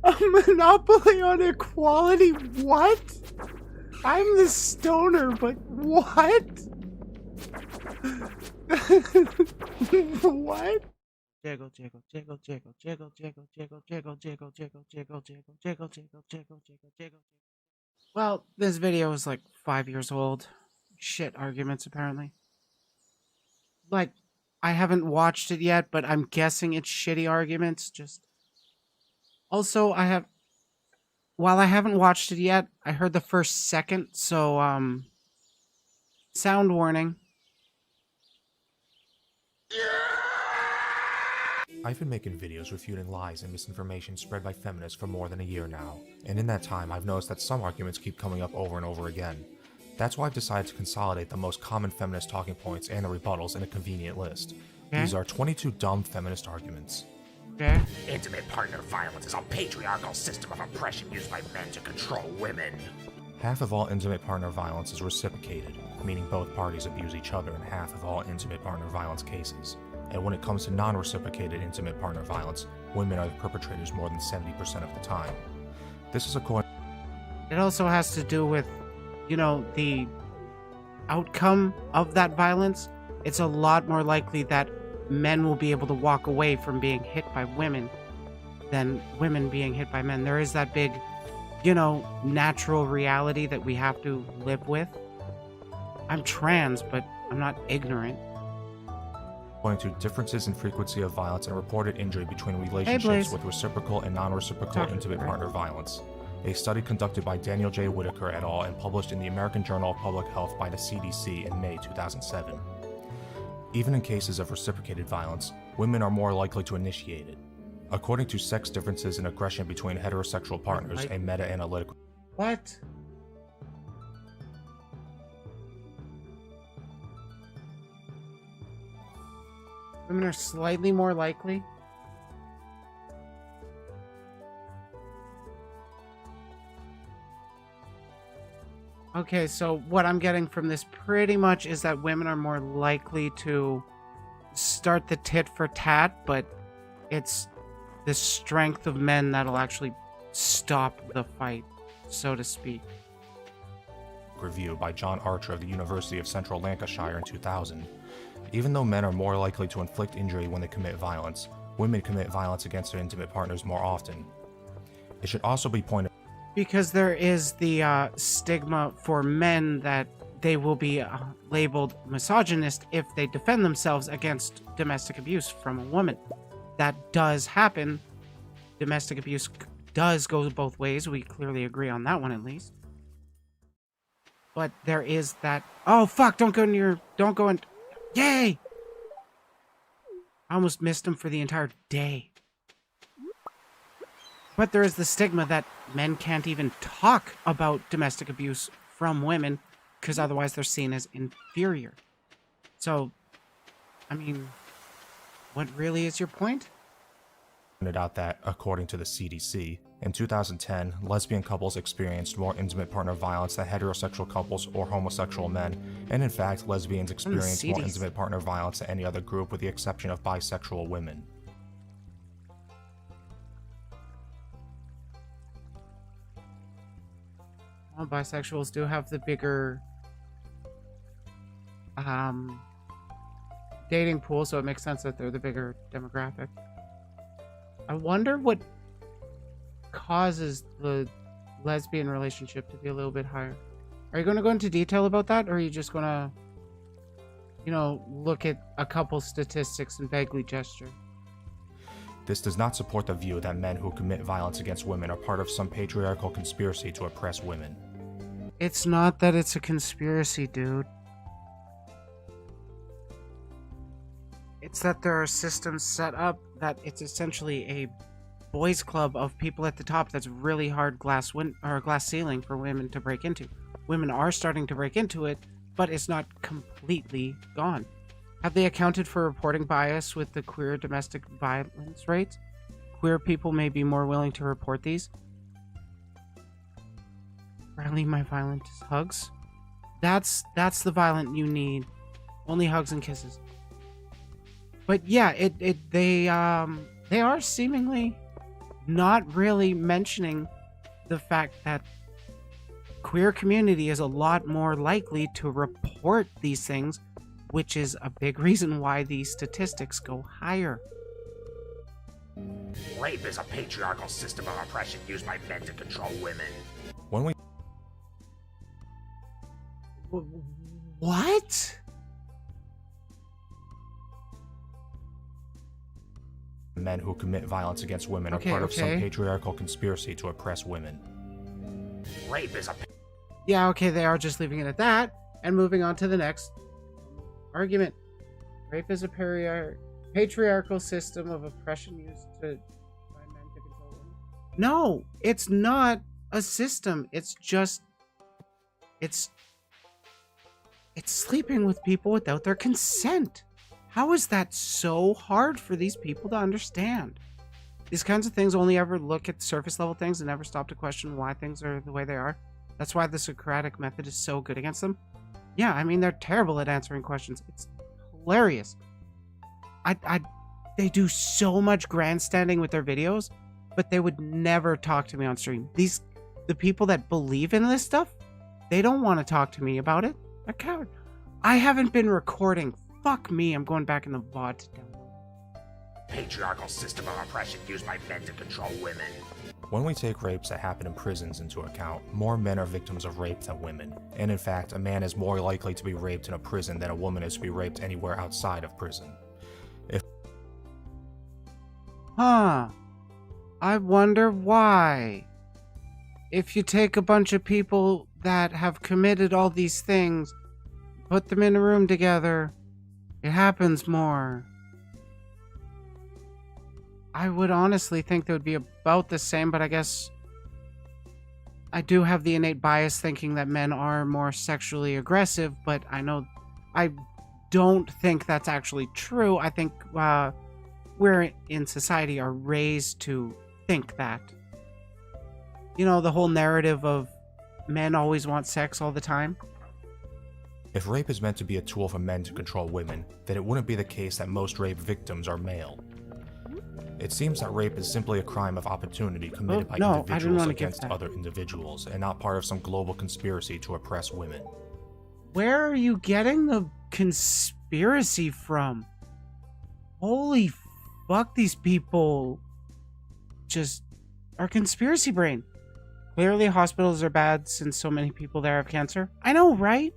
A monopoly on equality? What? I'm the stoner, but what? What? Jiggle, jiggle, jiggle, jiggle, jiggle, jiggle, jiggle, jiggle, jiggle, jiggle, jiggle, jiggle, jiggle, jiggle, jiggle, jiggle, jiggle. Well, this video is like 5 years old. Shit arguments, apparently. Like, I haven't watched it yet, but I'm guessing it's shitty arguments. Just also, while I haven't watched it yet, I heard the first second, so sound warning. I've been making videos refuting lies and misinformation spread by feminists for more than a year now, and in that time I've noticed that some arguments keep coming up over and over again. That's why I've decided to consolidate the most common feminist talking points and the rebuttals in a convenient list. These are 22 dumb feminist arguments. Intimate partner violence is a patriarchal system of oppression used by men to control women. Half of all intimate partner violence is reciprocated, meaning both parties abuse each other in half of all intimate partner violence cases. And when it comes to non-reciprocated intimate partner violence, women are the perpetrators more than 70% of the time. This is according. It also has to do with, you know, the outcome of that violence. It's a lot more likely that men will be able to walk away from being hit by women than women being hit by men. There is that big, you know, natural reality that we have to live with. I'm trans, but I'm not ignorant. According to differences in frequency of violence and reported injury between relationships with reciprocal and non-reciprocal intimate partner violence. A study conducted by Daniel J. Whitaker et al. And published in the American Journal of Public Health by the CDC in May 2007. Even in cases of reciprocated violence, women are more likely to initiate it. According to sex differences in aggression between heterosexual partners, a meta-analytical... What? Women are slightly more likely? Okay, so what I'm getting from this pretty much is that women are more likely to start the tit for tat, but it's the strength of men that'll actually stop the fight, so to speak. Review by John Archer of the University of Central Lancashire in 2000. Even though men are more likely to inflict injury when they commit violence, women commit violence against their intimate partners more often. It should also be pointed because there is the stigma for men that they will be labeled misogynist if they defend themselves against domestic abuse from a woman. That does happen. Domestic abuse does go both ways. We clearly agree on that one at least. But there is that... Oh, fuck! Don't go in... Yay! I almost missed him for the entire day. But there is the stigma that men can't even talk about domestic abuse from women because otherwise they're seen as inferior. So, I mean, what really is your point? Pointed out that, according to the CDC, in 2010, lesbian couples experienced more intimate partner violence than heterosexual couples or homosexual men, and in fact, lesbians experienced more intimate partner violence than any other group with the exception of bisexual women. Well, bisexuals do have the bigger dating pool, so it makes sense that they're the bigger demographic. I wonder what causes the lesbian relationship to be a little bit higher. Are you going to go into detail about that, or are you just going to, you know, look at a couple statistics and vaguely gesture? This does not support the view that men who commit violence against women are part of some patriarchal conspiracy to oppress women. It's not that it's a conspiracy, dude. It's that there are systems set up that it's essentially a boys club of people at the top that's really hard glass ceiling for women to break into. Women are starting to break into it, but it's not completely gone. Have they accounted for reporting bias with the queer domestic violence rates? Queer people may be more willing to report these. Apparently my violent is hugs. That's the violent you need. Only hugs and kisses. But yeah, they are seemingly not really mentioning the fact that queer community is a lot more likely to report these things, which is a big reason why these statistics go higher. Rape is a patriarchal system of oppression used by men to control women. When we What? men who commit violence against women are part of some patriarchal conspiracy to oppress women. Rape is a... Yeah, okay, they are just leaving it at that, and moving on to the next argument. Rape is a patriarchal system of oppression used by men to control women. No, it's not a system. It's just... It's sleeping with people without their consent. How is that so hard for these people to understand? These kinds of things only ever look at surface level things and never stop to question why things are the way they are. That's why the Socratic method is so good against them. Yeah, I mean, they're terrible at answering questions. It's hilarious. They do so much grandstanding with their videos, but they would never talk to me on stream. The people that believe in this stuff, they don't want to talk to me about it. They're coward. I haven't been recording. Fuck me, I'm going back in the VOD to download. Patriarchal system of oppression used by men to control women. When we take rapes that happen in prisons into account, more men are victims of rape than women. And in fact, a man is more likely to be raped in a prison than a woman is to be raped anywhere outside of prison. I wonder why. If you take a bunch of people that have committed all these things, put them in a room together, it happens more. I would honestly think they would be about the same, but I guess I do have the innate bias thinking that men are more sexually aggressive, but I don't think that's actually true. I think we're in society are raised to think that. You know, the whole narrative of men always want sex all the time. If rape is meant to be a tool for men to control women, then it wouldn't be the case that most rape victims are male. It seems that rape is simply a crime of opportunity committed by individuals against other individuals, and not part of some global conspiracy to oppress women. Where are you getting the conspiracy from? Holy fuck, these people just are conspiracy brain. Clearly hospitals are bad since so many people there have cancer. I know, right?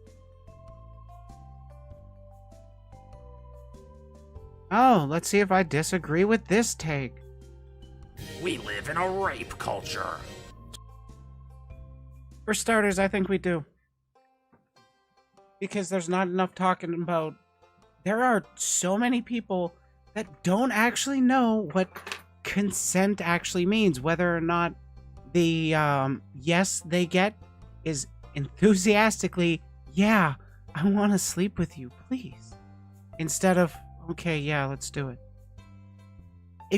Oh, let's see if I disagree with this take. We live in a rape culture. For starters, I think we do. Because there's not enough talking about... There are so many people that don't actually know what consent actually means. Whether or not the yes they get is enthusiastically, yeah, I want to sleep with you, please. Instead of, okay, yeah, let's do it.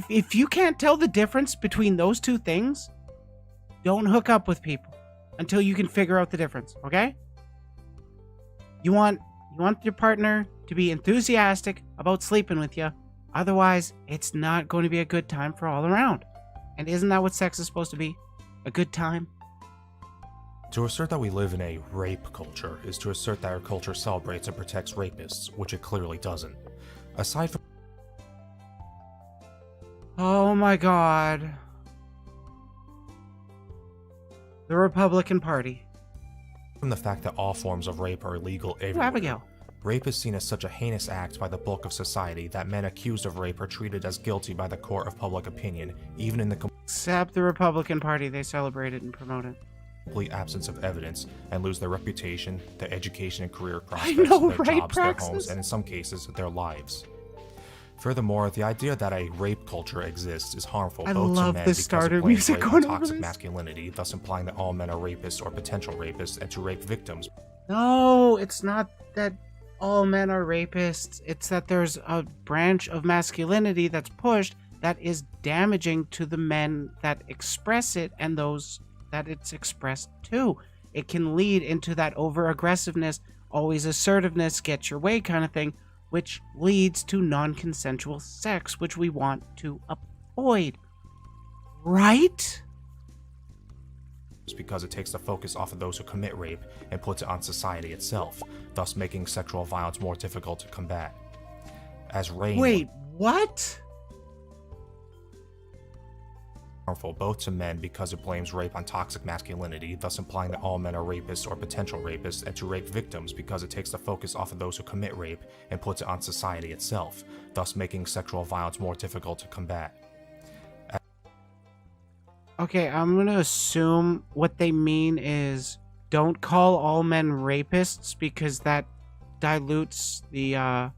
If you can't tell the difference between those two things, don't hook up with people until you can figure out the difference, okay? You want your partner to be enthusiastic about sleeping with you. Otherwise, it's not going to be a good time for all around. And isn't that what sex is supposed to be? A good time? To assert that we live in a rape culture is to assert that our culture celebrates and protects rapists, which it clearly doesn't. Aside from... Oh my god. The Republican Party. From the fact that all forms of rape are illegal everywhere. Abigail. Rape is seen as such a heinous act by the bulk of society that men accused of rape are treated as guilty by the court of public opinion, even in the Except the Republican Party, they celebrate it and promote it. complete absence of evidence, and lose their reputation, their education and career I prospects, know, their right, jobs, Praxis? their homes, and in some cases, their lives. Furthermore, the idea that a rape culture exists is harmful I both love to men the because starter it blames music rape on going over toxic this. masculinity, thus implying that all men are rapists or potential rapists, and to rape victims. No, it's not that all men are rapists. It's that there's a branch of masculinity that's pushed that is damaging to the men that express it and those that it's expressed to. It can lead into that over-aggressiveness, always assertiveness, get your way kind of thing, which leads to non-consensual sex, which we want to avoid. Right? Because it takes the focus off of those who commit rape and puts it on society itself, thus making sexual violence more difficult to combat. As rain Wait, what? harmful both to men because it blames rape on toxic masculinity, thus implying that all men are rapists or potential rapists, and to rape victims because it takes the focus off of those who commit rape and puts it on society itself, thus making sexual violence more difficult to combat. Okay, I'm gonna assume what they mean is don't call all men rapists because that dilutes the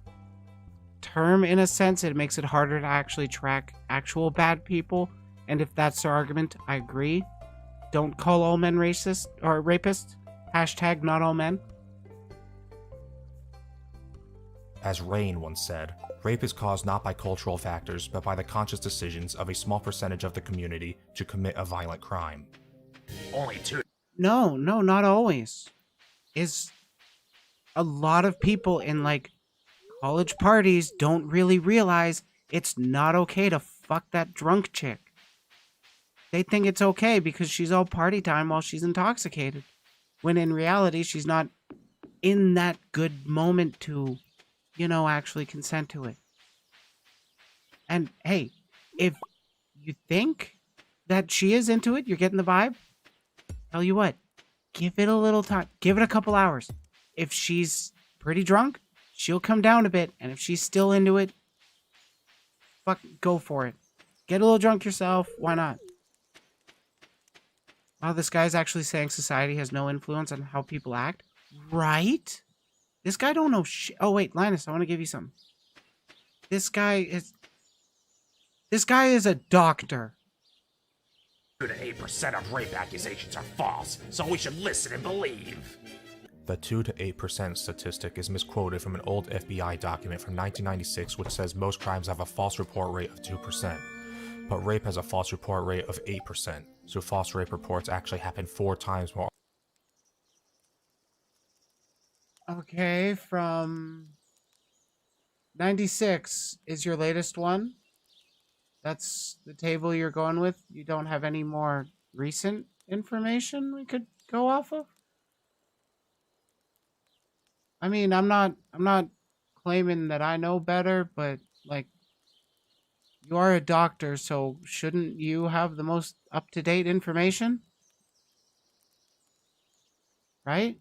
term in a sense. It makes it harder to actually track actual bad people. And if that's their argument, I agree. Don't call all men racist or rapists. Hashtag not all men. As Rain once said, rape is caused not by cultural factors, but by the conscious decisions of a small percentage of the community to commit a violent crime. Only 2. No, not always. Is a lot of people in like college parties don't really realize it's not okay to fuck that drunk chick. They think it's okay because she's all party time while she's intoxicated. When in reality, she's not in that good moment to, actually consent to it. And hey, if you think that she is into it, you're getting the vibe, tell you what, give it a little time. Give it a couple hours. If she's pretty drunk, she'll come down a bit. And if she's still into it, go for it. Get a little drunk yourself. Why not? Wow, this guy's actually saying society has no influence on how people act. Right? This guy don't know shit. Oh, wait, Linus, I want to give you something. This guy is a doctor. 2 to 8% of rape accusations are false, so we should listen and believe. The 2 to 8% statistic is misquoted from an old FBI document from 1996 which says most crimes have a false report rate of 2%, but rape has a false report rate of 8%, so false rape reports actually happen 4 times more. Okay, from 96 is your latest one. That's the table you're going with. You don't have any more recent information we could go off of? I mean, I'm not claiming that I know better, but like you are a doctor, so shouldn't you have the most up-to-date information? Right?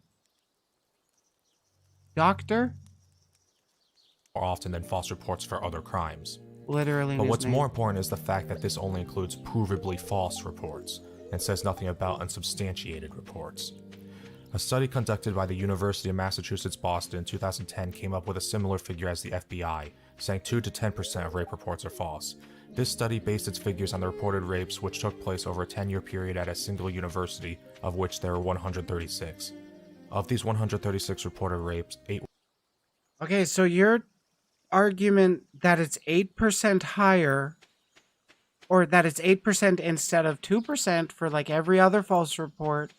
Doctor? More often than false reports for other crimes. Literally. But what's more important is the fact that this only includes provably false reports, and says nothing about unsubstantiated reports. A study conducted by the University of Massachusetts Boston in 2010 came up with a similar figure as the FBI, saying 2 to 10% of rape reports are false. This study based its figures on the reported rapes which took place over a 10-year period at a single university, of which there were 136. Of these 136 reported rapes, 8 Okay, so your argument that it's 8% higher, or that it's 8% instead of 2% for like every other false reported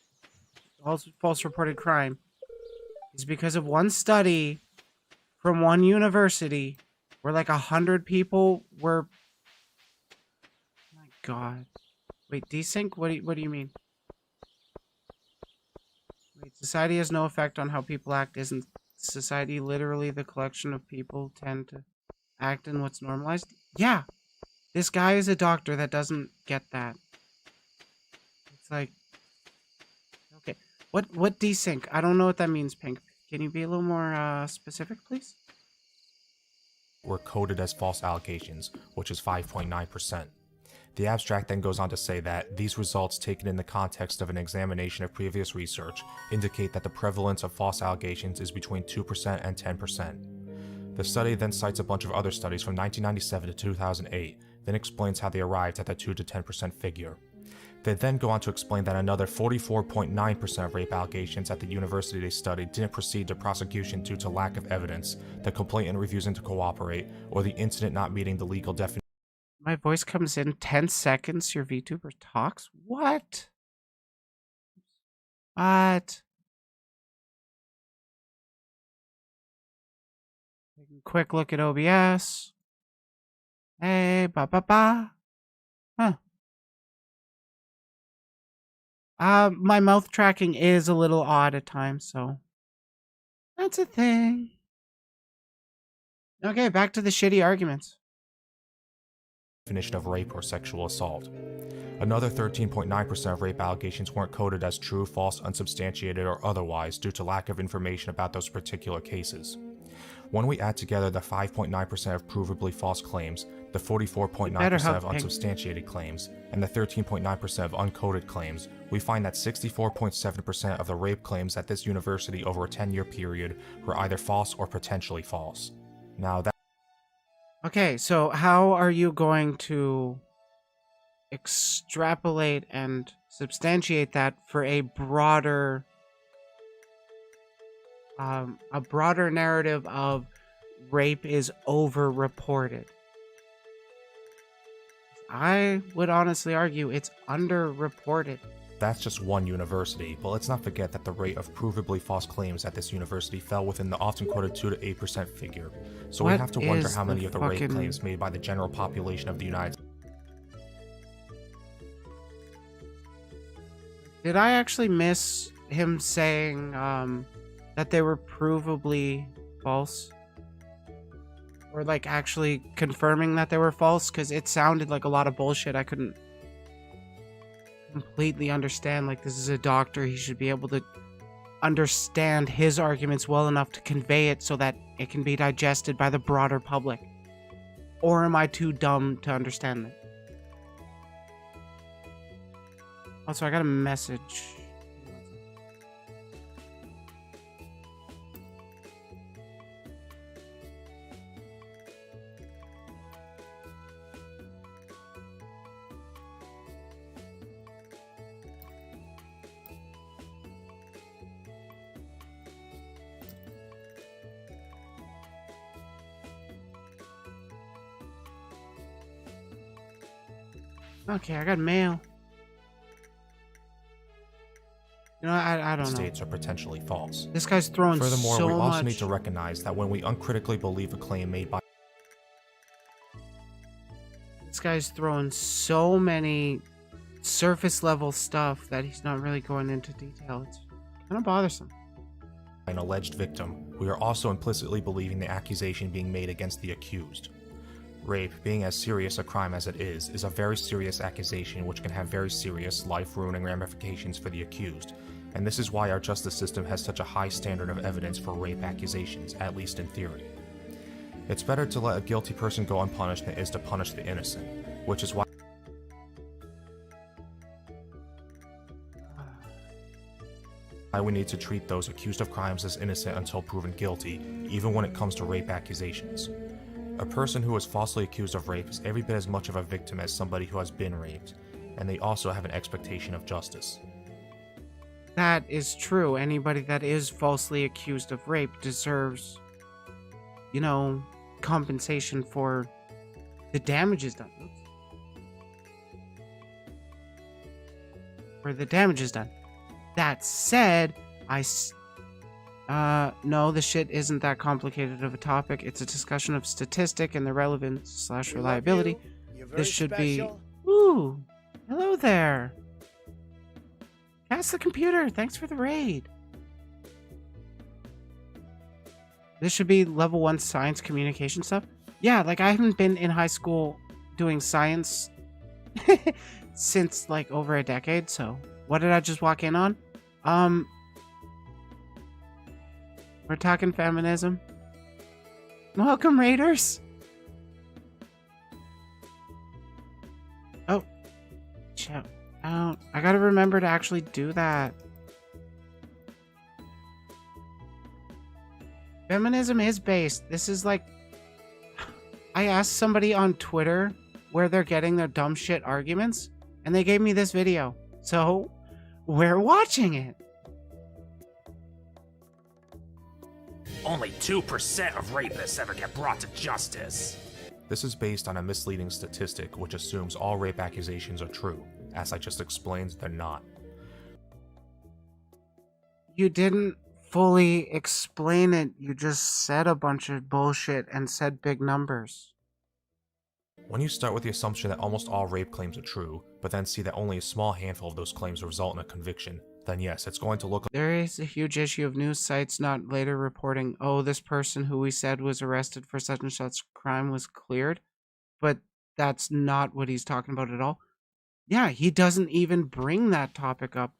crime, is because of one study from one university where like 100 people were. Oh my God! Wait, desync? What do you mean? Wait, society has no effect on how people act. Isn't society literally the collection of people tend to act in what's normalized? Yeah, this guy is a doctor that doesn't get that. It's like, okay, what desync? I don't know what that means, Pink. Can you be a little more specific, please? were coded as false allegations, which is 5.9%. The abstract then goes on to say that these results, taken in the context of an examination of previous research, indicate that the prevalence of false allegations is between 2% and 10%. The study then cites a bunch of other studies from 1997 to 2008, then explains how they arrived at the 2 to 10% figure. They then go on to explain that another 44.9% of rape allegations at the university they studied didn't proceed to prosecution due to lack of evidence, the complainant refusing to cooperate, or the incident not meeting the legal definition. My voice comes in 10 seconds, your VTuber talks? What? What? Quick look at OBS. Hey, ba ba ba. Huh. My mouth tracking is a little odd at times, so that's a thing. Okay, back to the shitty arguments. Definition of rape or sexual assault. Another 13.9% of rape allegations weren't coded as true, false, unsubstantiated, or otherwise due to lack of information about those particular cases. When we add together the 5.9% of provably false claims, the 44.9% of unsubstantiated claims, and the 13.9% of uncoded claims, we find that 64.7% of the rape claims at this university over a 10-year period were either false or potentially false. Now that... Okay, so how are you going to extrapolate and substantiate that for a broader narrative of rape is over-reported? I would honestly argue it's under-reported. That's just one university, but let's not forget that the rate of provably false claims at this university fell within the often quoted 2 to 8% figure. So we have to wonder how many of the rape claims made by the general population of the United States. Did I actually miss him saying that they were provably false? Or like actually confirming that they were false? Because it sounded like a lot of bullshit. I couldn't completely understand. Like, this is a doctor. He should be able to understand his arguments well enough to convey it so that it can be digested by the broader public. Or am I too dumb to understand that? Also, I got a message. Okay, I got mail. You know, I don't know. States are potentially false. This guy's throwing Furthermore, so we also much. need to recognize that when we uncritically believe a claim made by... This guy's throwing so many surface level stuff that he's not really going into detail. It's kind of bothersome. An alleged victim, we are also implicitly believing the accusation being made against the accused. Rape, being as serious a crime as it is a very serious accusation which can have very serious, life-ruining ramifications for the accused, and this is why our justice system has such a high standard of evidence for rape accusations, at least in theory. It's better to let a guilty person go unpunished than it is to punish the innocent, which is why we need to treat those accused of crimes as innocent until proven guilty, even when it comes to rape accusations. A person who is falsely accused of rape is every bit as much of a victim as somebody who has been raped, and they also have an expectation of justice. That is true. Anybody that is falsely accused of rape deserves, you know, compensation for the damages done. Where the damage is done. That said, no, the shit isn't that complicated of a topic. It's a discussion of statistic and the relevance / reliability. This should be... Ooh, hello there. Cast the computer. Thanks for the raid. This should be level 1 science communication stuff. Yeah, like I haven't been in high school doing science since like over a decade, so what did I just walk in on? We're talking feminism. Welcome, Raiders. Oh, shout out. I gotta remember to actually do that. Feminism is based. This is like... I asked somebody on Twitter where they're getting their dumb shit arguments, and they gave me this video. So, we're watching it. Only 2% of rapists ever get brought to justice. This is based on a misleading statistic which assumes all rape accusations are true. As I just explained, they're not. You didn't fully explain it. You just said a bunch of bullshit and said big numbers. When you start with the assumption that almost all rape claims are true, but then see that only a small handful of those claims result in a conviction, then yes, it's going to look like There is a huge issue of news sites not later reporting, oh, this person who we said was arrested for such and such crime was cleared. But that's not what he's talking about at all. Yeah, he doesn't even bring that topic up.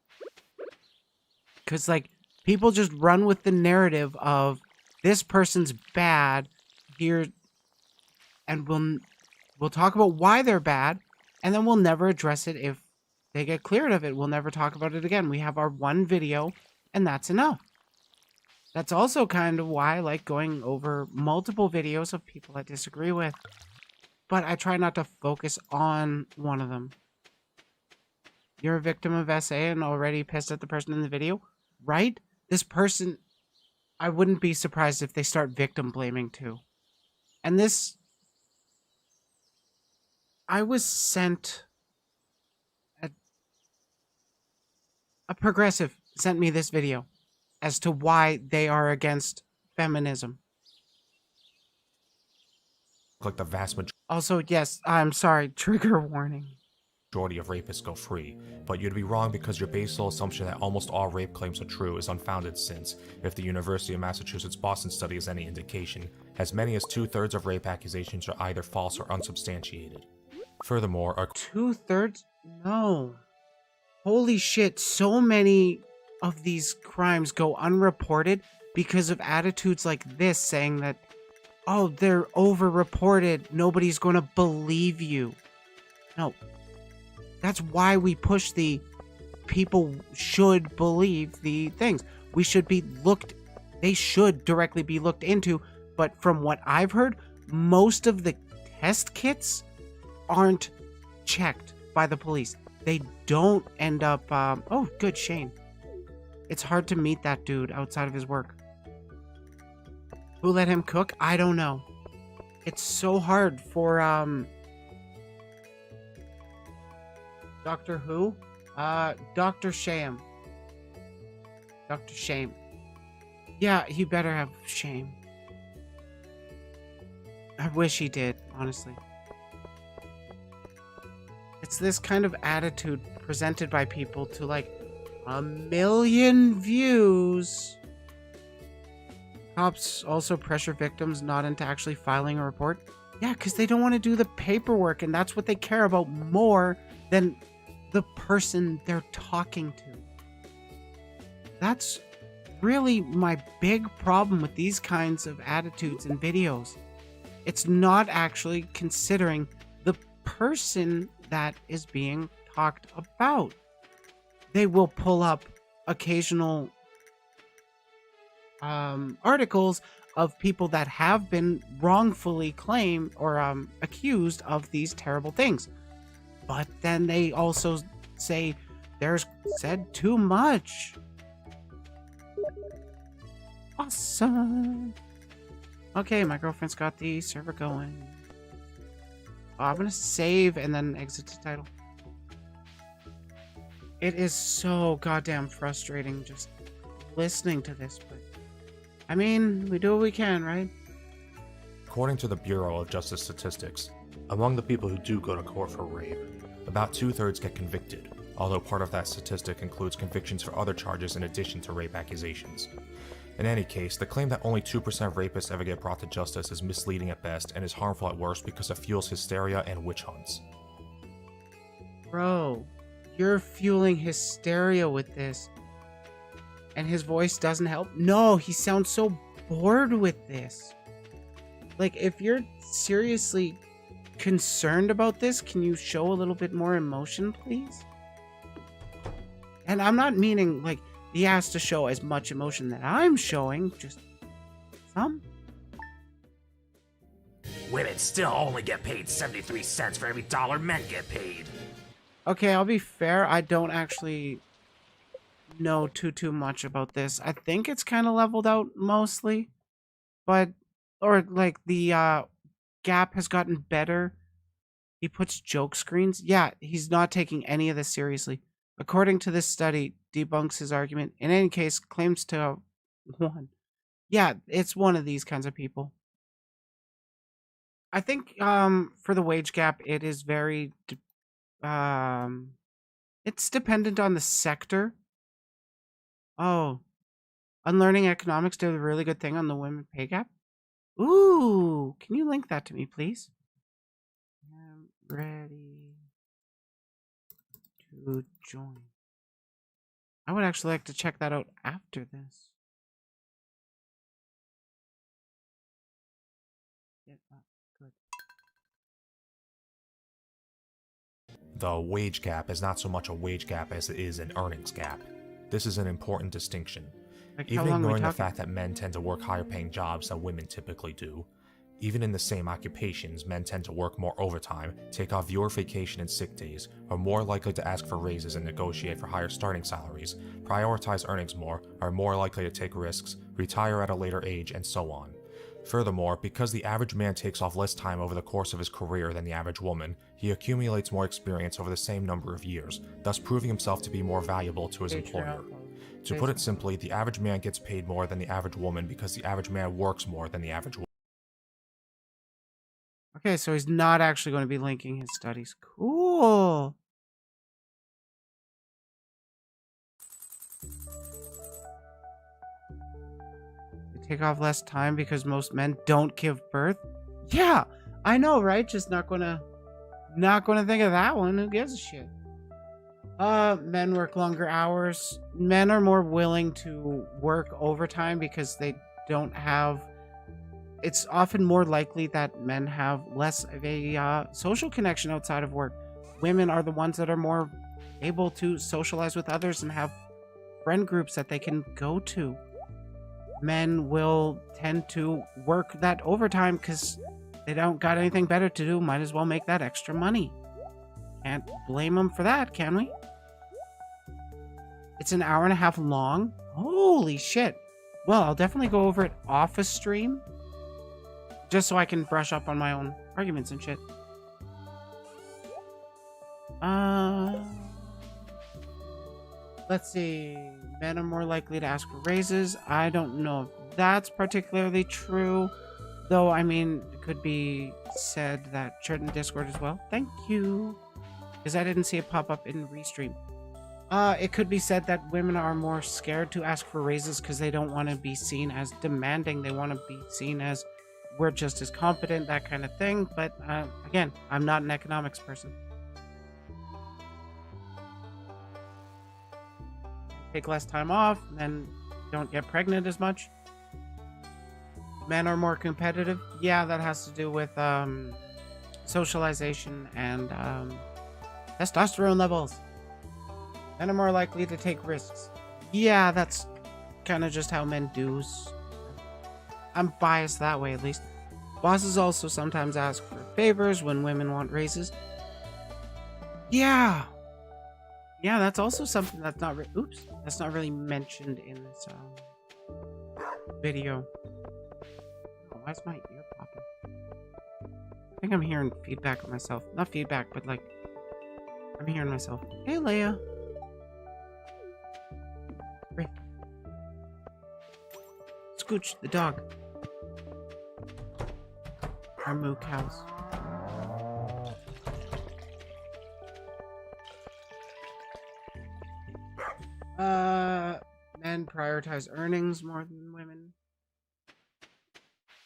Because, like, people just run with the narrative of this person's bad here, and we'll talk about why they're bad, and then we'll never address it if they get cleared of it. We'll never talk about it again. We have our one video, and that's enough. That's also kind of why I like going over multiple videos of people I disagree with. But I try not to focus on one of them. You're a victim of SA and already pissed at the person in the video, right? This person, I wouldn't be surprised if they start victim blaming too. And this, I was sent, a progressive sent me this video as to why they are against feminism. the vast Also, yes, I'm sorry, trigger warning. majority of rapists go free, but you'd be wrong because your basal assumption that almost all rape claims are true is unfounded since, if the University of Massachusetts Boston study is any indication, as many as 2/3 of rape accusations are either false or unsubstantiated. Furthermore, 2/3? No. Holy shit, so many of these crimes go unreported because of attitudes like this saying that, oh, they're over-reported, nobody's gonna believe you. No. That's why we push the people should believe the things. We should be they should directly be looked into, but from what I've heard, most of the test kits aren't checked by the police. They don't end up, oh, good, Shane. It's hard to meet that dude outside of his work. Who let him cook? I don't know. It's so hard for, Doctor Who? Dr. Sham. Dr. Shame. Yeah, he better have shame. I wish he did, honestly. It's this kind of attitude presented by people to, like, 1 million views. Cops also pressure victims not into actually filing a report. Yeah, because they don't want to do the paperwork, and that's what they care about more than the person they're talking to. That's really my big problem with these kinds of attitudes and videos. It's not actually considering the person that is being talked about. They will pull up occasional articles of people that have been wrongfully claimed or accused of these terrible things. But then they also say there's said too much. Awesome. Okay, my girlfriend's got the server going. Oh, I'm gonna save and then exit the title. It is so goddamn frustrating just listening to this, but I mean, we do what we can, right? According to the Bureau of Justice Statistics, among the people who do go to court for rape, about 2/3 get convicted, although part of that statistic includes convictions for other charges in addition to rape accusations. In any case, the claim that only 2% of rapists ever get brought to justice is misleading at best and is harmful at worst because it fuels hysteria and witch hunts. Bro, you're fueling hysteria with this. And his voice doesn't help? No, he sounds so bored with this. Like, if you're seriously concerned about this, can you show a little bit more emotion, please? And I'm not meaning, like, he has to show as much emotion that I'm showing, just some. Women still only get paid 73 cents for every dollar men get paid. Okay, I'll be fair, I don't actually know too much about this. I think it's kind of leveled out mostly, but, or like the gap has gotten better. He puts joke screens. Yeah, he's not taking any of this seriously. According to this study, debunks his argument. In any case, claims to have won. Yeah, it's one of these kinds of people. I think for the wage gap, it is very it's dependent on the sector. Oh, Unlearning Economics did a really good thing on the women pay gap. Ooh, can you link that to me, please? I'm ready to join. I would actually like to check that out after this. Yeah, good. The wage gap is not so much a wage gap as it is an earnings gap. This is an important distinction. Like, Even ignoring the fact that men tend to work higher paying jobs than women typically do, even in the same occupations, men tend to work more overtime, take off fewer vacation and sick days, are more likely to ask for raises and negotiate for higher starting salaries, prioritize earnings more, are more likely to take risks, retire at a later age, and so on. Furthermore, because the average man takes off less time over the course of his career than the average woman, he accumulates more experience over the same number of years, thus proving himself to be more valuable to his employer. To put it simply, the average man gets paid more than the average woman because the average man works more than the average woman. Okay, so he's not actually going to be linking his studies. Cool. They take off less time because most men don't give birth. Yeah, I know, right? Just not gonna think of that one. Who gives a shit? Men work longer hours. Men are more willing to work overtime because they don't have. It's often more likely that men have less of a social connection outside of work. Women are the ones that are more able to socialize with others and have friend groups that they can go to. Men will tend to work that overtime because they don't got anything better to do. Might as well make that extra money. Can't blame them for that, can we? It's an hour and a half long. Holy shit. Well, I'll definitely go over it off a stream. Just so I can brush up on my own arguments and shit. Let's see. Men are more likely to ask for raises. I don't know if that's particularly true. Though, I mean, it could be said that shared in Discord as well. Thank you. Because I didn't see it pop up in Restream. It could be said that women are more scared to ask for raises because they don't want to be seen as demanding. They want to be seen as we're just as competent, that kind of thing. But again, I'm not an economics person. Take less time off, men don't get pregnant as much. Men are more competitive. Yeah, that has to do with socialization and testosterone levels. Men are more likely to take risks. Yeah, that's kind of just how men do. I'm biased that way, at least. Bosses also sometimes ask for favors when women want raises. Yeah. Yeah, that's also something that's not that's not really mentioned in this video. Oh, why is my ear popping? I think I'm hearing feedback of myself. Not feedback, but like I'm hearing myself. Hey, Leia. Rick. Scooch, the dog. Our moo cows. Men prioritize earnings more than women.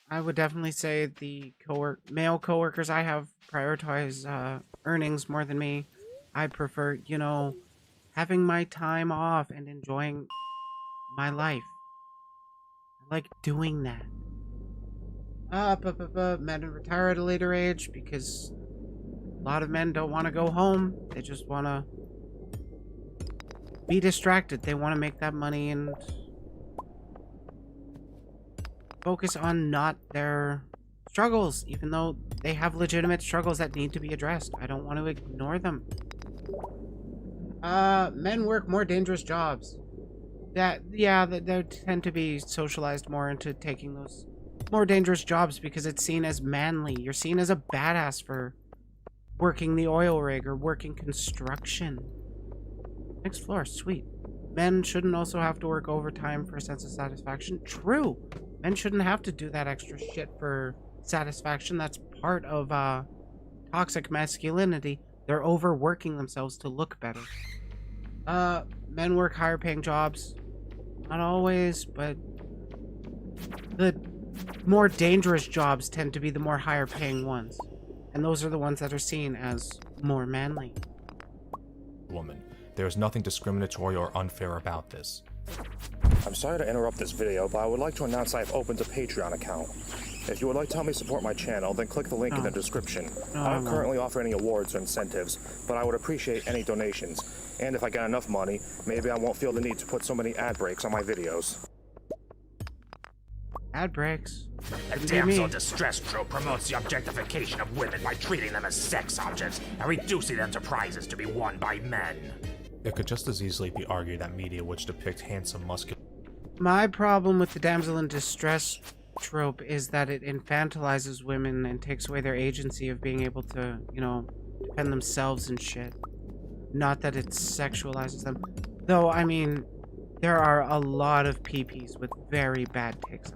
I would definitely say the male coworkers I have prioritize earnings more than me. I prefer, you know, having my time off and enjoying my life. I like doing that. Men retire at a later age because a lot of men don't want to go home. They just want to be distracted. They want to make that money and focus on not their struggles, even though they have legitimate struggles that need to be addressed. I don't want to ignore them. Men work more dangerous jobs. They tend to be socialized more into taking those more dangerous jobs because it's seen as manly. You're seen as a badass for working the oil rig or working construction. Next floor, sweet. Men shouldn't also have to work overtime for a sense of satisfaction. True. Men shouldn't have to do that extra shit for satisfaction. That's part of toxic masculinity. They're overworking themselves to look better. Men work higher paying jobs. Not always, but the more dangerous jobs tend to be the more higher paying ones. And those are the ones that are seen as more manly. Woman. There is nothing discriminatory or unfair about this. I'm sorry to interrupt this video, but I would like to announce I have opened a Patreon account. If you would like to help me support my channel, then click the link in the description. I don't currently offer any awards or incentives, but I would appreciate any donations. And if I get enough money, maybe I won't feel the need to put so many ad breaks on my videos. Ad breaks? A damsel distress trope promotes the objectification of women by treating them as sex objects and reducing them to prizes to be won by men. It could just as easily be argued that media which depict handsome, muscular... My problem with the damsel in distress trope is that it infantilizes women and takes away their agency of being able to, you know, defend themselves and shit. Not that it sexualizes them. Though, I mean, there are a lot of PPs with very bad takes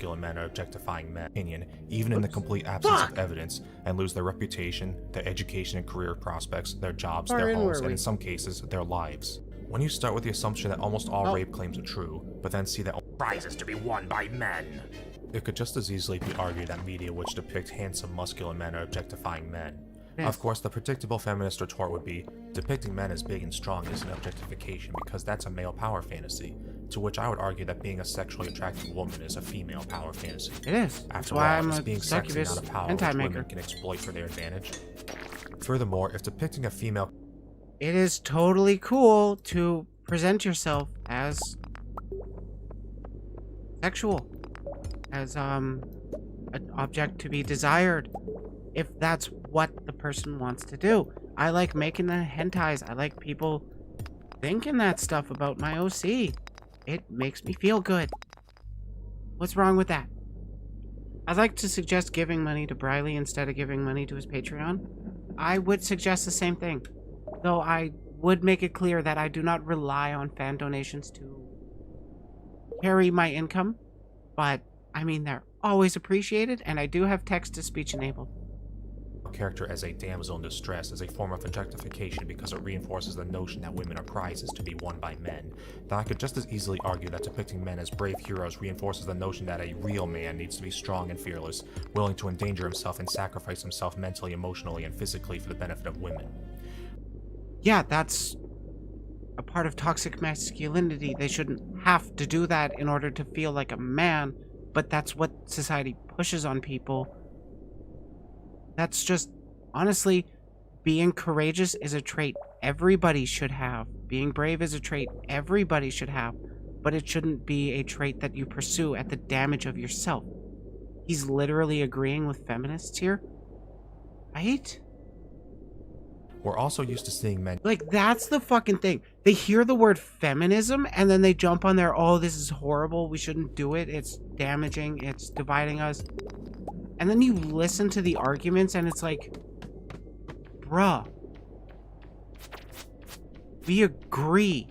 on men are objectifying men, opinion, even in the complete absence of evidence, and lose their reputation, their education and career prospects, their jobs, their homes, and in some cases, their lives. When you start with the assumption that almost all rape claims are true, but then see that prizes to be won by men, it could just as easily be argued that media which depict handsome, muscular men are objectifying men. Of course, the predictable feminist retort would be, depicting men as big and strong is an objectification because that's a male power fantasy, to which I would argue that being a sexually attractive woman is a female power fantasy. It is. After all, I'm it's being sexy, not a power which women can exploit for their advantage. Furthermore, if depicting a female... It is totally cool to present yourself as sexual, as an object to be desired, if that's what the person wants to do. I like making the hentais. I like people thinking that stuff about my OC. It makes me feel good. What's wrong with that? I'd like to suggest giving money to Briley instead of giving money to his Patreon. I would suggest the same thing, though I would make it clear that I do not rely on fan donations to carry my income, but I mean, they're always appreciated, and I do have text-to-speech enabled. Character as a damsel in distress is a form of objectification because it reinforces the notion that women are prizes to be won by men. Then I could just as easily argue that depicting men as brave heroes reinforces the notion that a real man needs to be strong and fearless, willing to endanger himself and sacrifice himself mentally, emotionally, and physically for the benefit of women. Yeah, that's a part of toxic masculinity. They shouldn't have to do that in order to feel like a man, but that's what society pushes on people. That's just, honestly, being courageous is a trait everybody should have. Being brave is a trait everybody should have, but it shouldn't be a trait that you pursue at the damage of yourself. He's literally agreeing with feminists here, right? We're also used to seeing men... Like, that's the fucking thing. They hear the word feminism, and then they jump on there, oh, this is horrible, we shouldn't do it, it's damaging, it's dividing us. And then you listen to the arguments and it's like, bruh, we agree.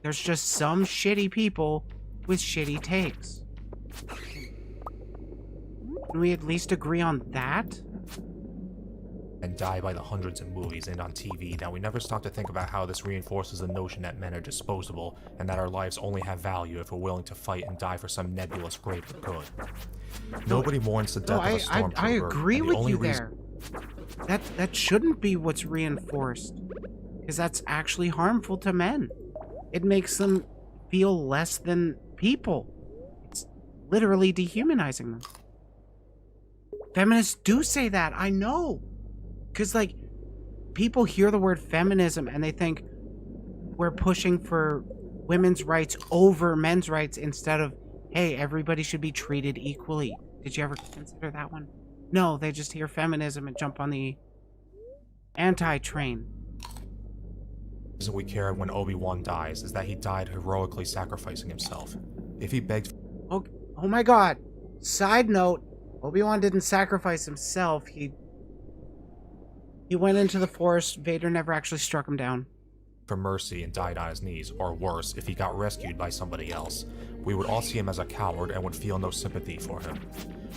There's just some shitty people with shitty takes. Can we at least agree on that? And die by the hundreds in movies and on TV, that we never stop to think about how this reinforces the notion that men are disposable and that our lives only have value if we're willing to fight and die for some nebulous greater good. Nobody mourns the death of a stormtrooper. I agree with you there. That shouldn't be what's reinforced, because that's actually harmful to men. It makes them feel less than people. It's literally dehumanizing them. Feminists do say that, I know. Because, like, people hear the word feminism and they think we're pushing for women's rights over men's rights instead of, hey, everybody should be treated equally. Did you ever consider that one? No, they just hear feminism and jump on the anti-train. The reason we care when Obi-Wan dies is that he died heroically sacrificing himself. If he begged... Oh my god. Side note, Obi-Wan didn't sacrifice himself. He went into the forest. Vader never actually struck him down. for mercy and died on his knees, or worse, if he got rescued by somebody else. We would all see him as a coward and would feel no sympathy for him.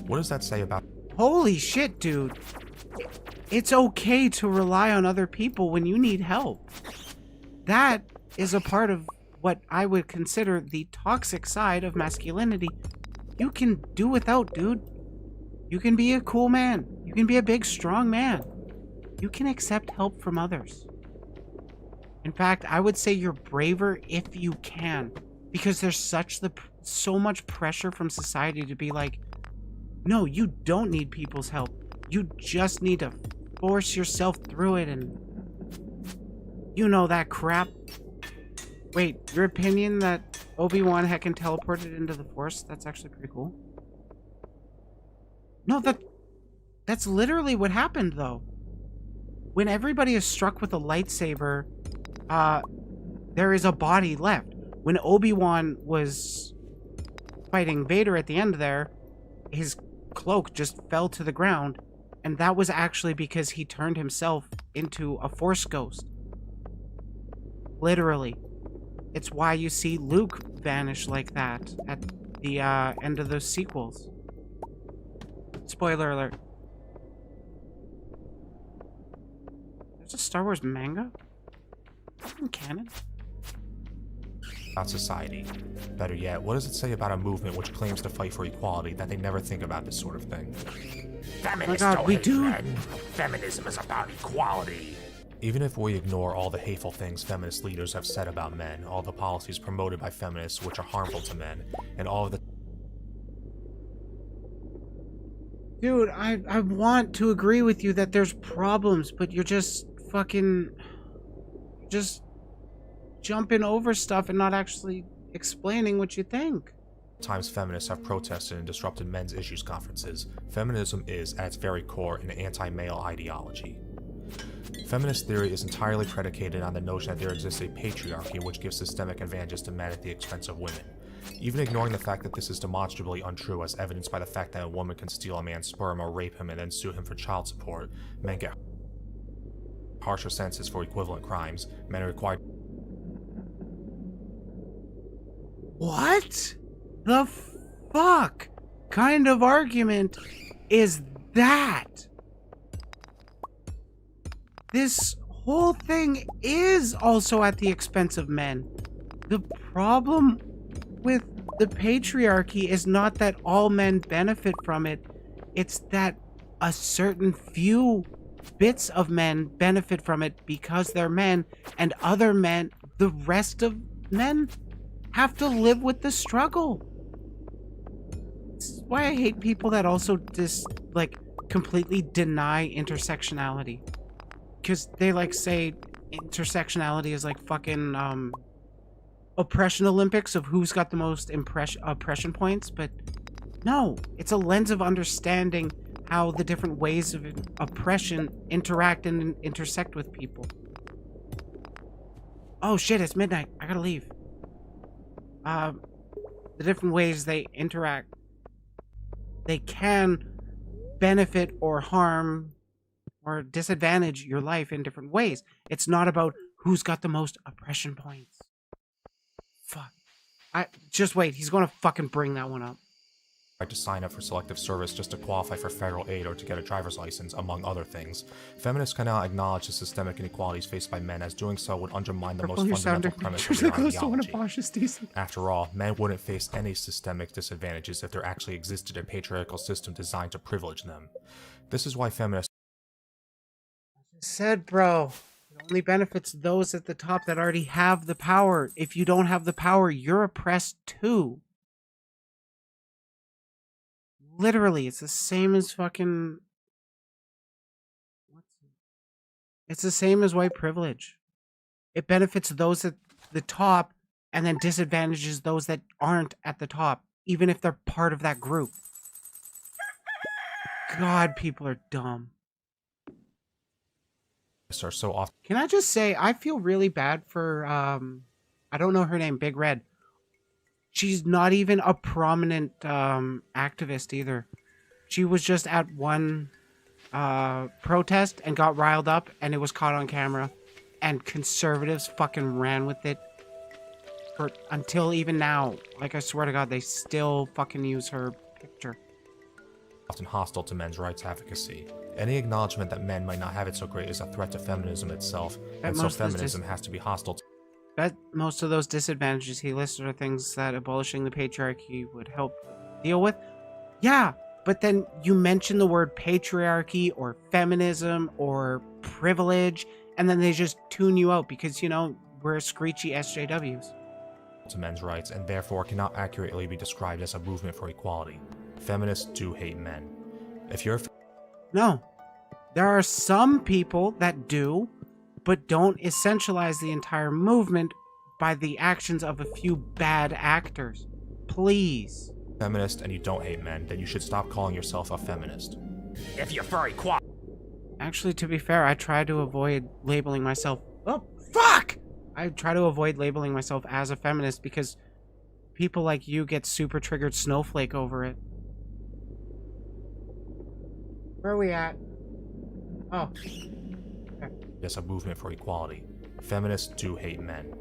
What does that say about... Holy shit, dude. It's okay to rely on other people when you need help. That is a part of what I would consider the toxic side of masculinity. You can do without, dude. You can be a cool man. You can be a big, strong man. You can accept help from others. In fact, I would say you're braver if you can, because there's so much pressure from society to be like, no, you don't need people's help. You just need to force yourself through it and you know that crap. Wait, your opinion that Obi-Wan heckin' teleported into the Force? That's actually pretty cool. No, that's literally what happened, though. When everybody is struck with a lightsaber, there is a body left. When Obi-Wan was fighting Vader at the end there, his cloak just fell to the ground, and that was actually because he turned himself into a Force ghost. Literally. It's why you see Luke vanish like that at the end of those sequels. Spoiler alert. There's a Star Wars manga? Is that in canon? About society. Better yet, what does it say about a movement which claims to fight for equality that they never think about this sort of thing? Feminists God, don't we hate do. men. Feminism is about equality. Even if we ignore all the hateful things feminist leaders have said about men, all the policies promoted by feminists which are harmful to men, and all of the... Dude, I want to agree with you that there's problems, but you're just fucking... just jumping over stuff and not actually explaining what you think. times feminists have protested and disrupted men's issues conferences, feminism is, at its very core, an anti-male ideology. Feminist theory is entirely predicated on the notion that there exists a patriarchy which gives systemic advantages to men at the expense of women. Even ignoring the fact that this is demonstrably untrue as evidenced by the fact that a woman can steal a man's sperm or rape him and then sue him for child support, men get harsher sentences for equivalent crimes, men are required... What the fuck kind of argument is that? This whole thing is also at the expense of men. The problem with the patriarchy is not that all men benefit from it, it's that a certain few bits of men benefit from it because they're men, and other men, the rest of men, have to live with the struggle. This is why I hate people that also completely deny intersectionality. Because they say intersectionality is like fucking oppression Olympics of who's got the most oppression points, but no, it's a lens of understanding how the different ways of oppression interact and intersect with people. Oh shit, it's midnight. I gotta leave. The different ways they interact. They can benefit or harm or disadvantage your life in different ways. It's not about who's got the most oppression points. Fuck. Just wait, he's gonna fucking bring that one up. to sign up for selective service just to qualify for federal aid or to get a driver's license, among other things. Feminists cannot acknowledge the systemic inequalities faced by men, as doing so would undermine the most fundamental premise of their ideology. After all, men wouldn't face any systemic disadvantages if there actually existed a patriarchal system designed to privilege them. This is why feminists said, bro, it only benefits those at the top that already have the power. If you don't have the power, you're oppressed too. Literally, it's the same as fucking... It's the same as white privilege. It benefits those at the top and then disadvantages those that aren't at the top, even if they're part of that group. God, people are dumb. are so often... Can I just say, I feel really bad for, I don't know her name, Big Red. She's not even a prominent activist either. She was just at one protest and got riled up, and it was caught on camera. and conservatives fucking ran with it until even now. Like, I swear to God, they still fucking use her picture. Often hostile to men's rights advocacy. Any acknowledgement that men might not have it so great is a threat to feminism itself, and so feminism has to be hostile to... Bet most of those disadvantages he listed are things that abolishing the patriarchy would help deal with. Yeah, but then you mention the word patriarchy or feminism or privilege, and then they just tune you out because, you know, we're screechy SJWs. To men's rights, and therefore cannot accurately be described as a movement for equality. Feminists do hate men. If you're... No. There are some people that do, but don't essentialize the entire movement by the actions of a few bad actors. Please. Feminist and you don't hate men, then you should stop calling yourself a feminist. If you're for equality... Actually, to be fair, I try to avoid labeling myself... Oh, fuck! I try to avoid labeling myself as a feminist because people like you get super triggered snowflake over it. Where are we at? Oh. Okay. Yes, a movement for equality. Feminists do hate men.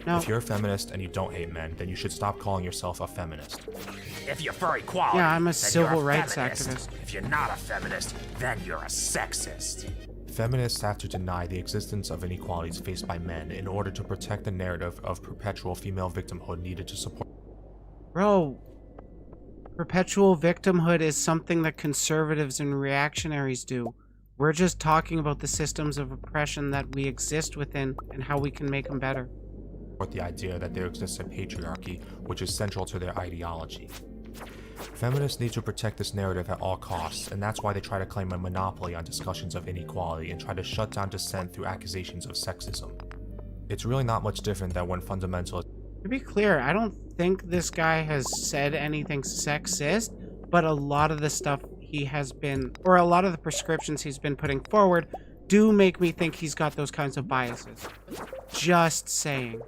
No. If you're a feminist and you don't hate men, then you should stop calling yourself a feminist. If you're for equality, yeah, I'm a then civil you're a rights feminist. activist. If you're not a feminist, then you're a sexist. Feminists have to deny the existence of inequalities faced by men in order to protect the narrative of perpetual female victimhood needed to support... Bro, perpetual victimhood is something that conservatives and reactionaries do. We're just talking about the systems of oppression that we exist within and how we can make them better. The idea that there exists a patriarchy, which is central to their ideology. Feminists need to protect this narrative at all costs, and that's why they try to claim a monopoly on discussions of inequality and try to shut down dissent through accusations of sexism. It's really not much different than when fundamentalists... To be clear, I don't think this guy has said anything sexist, but a lot of the stuff he has been, or a lot of the prescriptions he's been putting forward do make me think he's got those kinds of biases. Just saying.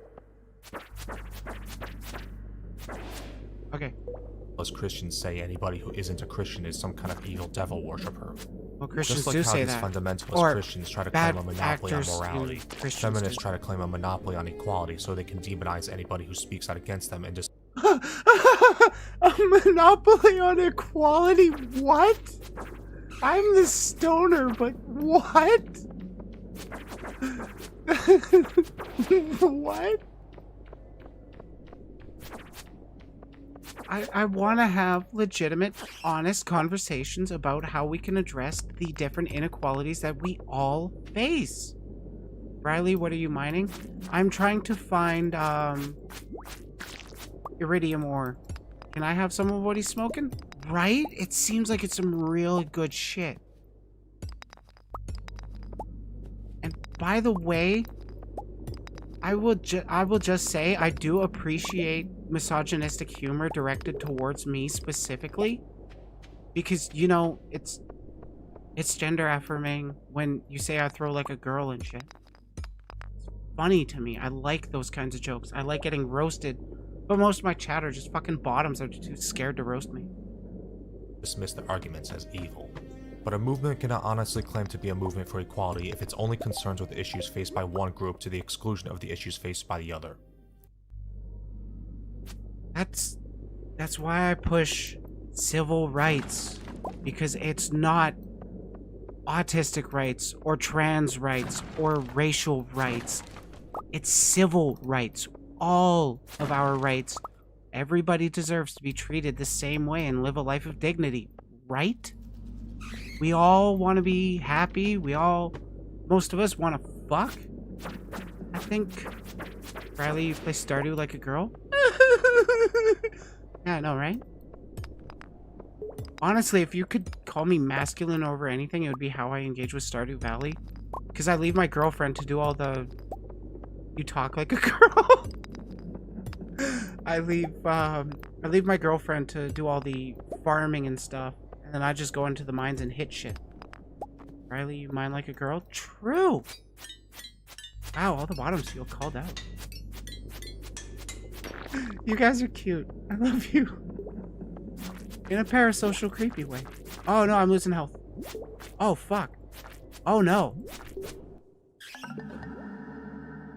Okay. As Christians say, anybody who isn't a Christian is some kind of evil devil worshiper. Well, Christians Just like do how say these that. fundamentalist Or Christians try to bad claim a monopoly on actors morality. in Christians Feminists do. try to claim a monopoly on equality so they can demonize anybody who speaks out against them and just... A monopoly on equality? What? I'm the stoner, but what? What? I want to have legitimate, honest conversations about how we can address the different inequalities that we all face. Riley, what are you mining? I'm trying to find, iridium ore. Can I have some of what he's smoking? Right? It seems like it's some real good shit. And by the way, I will just say I do appreciate misogynistic humor directed towards me specifically, because, you know, it's gender affirming when you say I throw like a girl and shit. It's funny to me. I like those kinds of jokes. I like getting roasted, but most of my chat are just fucking bottoms that are too scared to roast me. dismiss the arguments as evil. But a movement cannot honestly claim to be a movement for equality if it's only concerned with issues faced by one group to the exclusion of the issues faced by the other. That's why I push civil rights, because it's not autistic rights or trans rights or racial rights. It's civil rights. All of our rights. Everybody deserves to be treated the same way and live a life of dignity, right? We all want to be happy. Most of us want to fuck. I think, Riley, you play Stardew like a girl? Yeah, I know, right? Honestly, if you could call me masculine over anything, it would be how I engage with Stardew Valley. Because I leave my girlfriend to do all the... You talk like a girl. I leave my girlfriend to do all the farming and stuff. And then I just go into the mines and hit shit. Riley, you mine like a girl? True! Wow, all the bottoms feel called out. You guys are cute. I love you. In a parasocial, creepy way. Oh no, I'm losing health. Oh fuck. Oh no.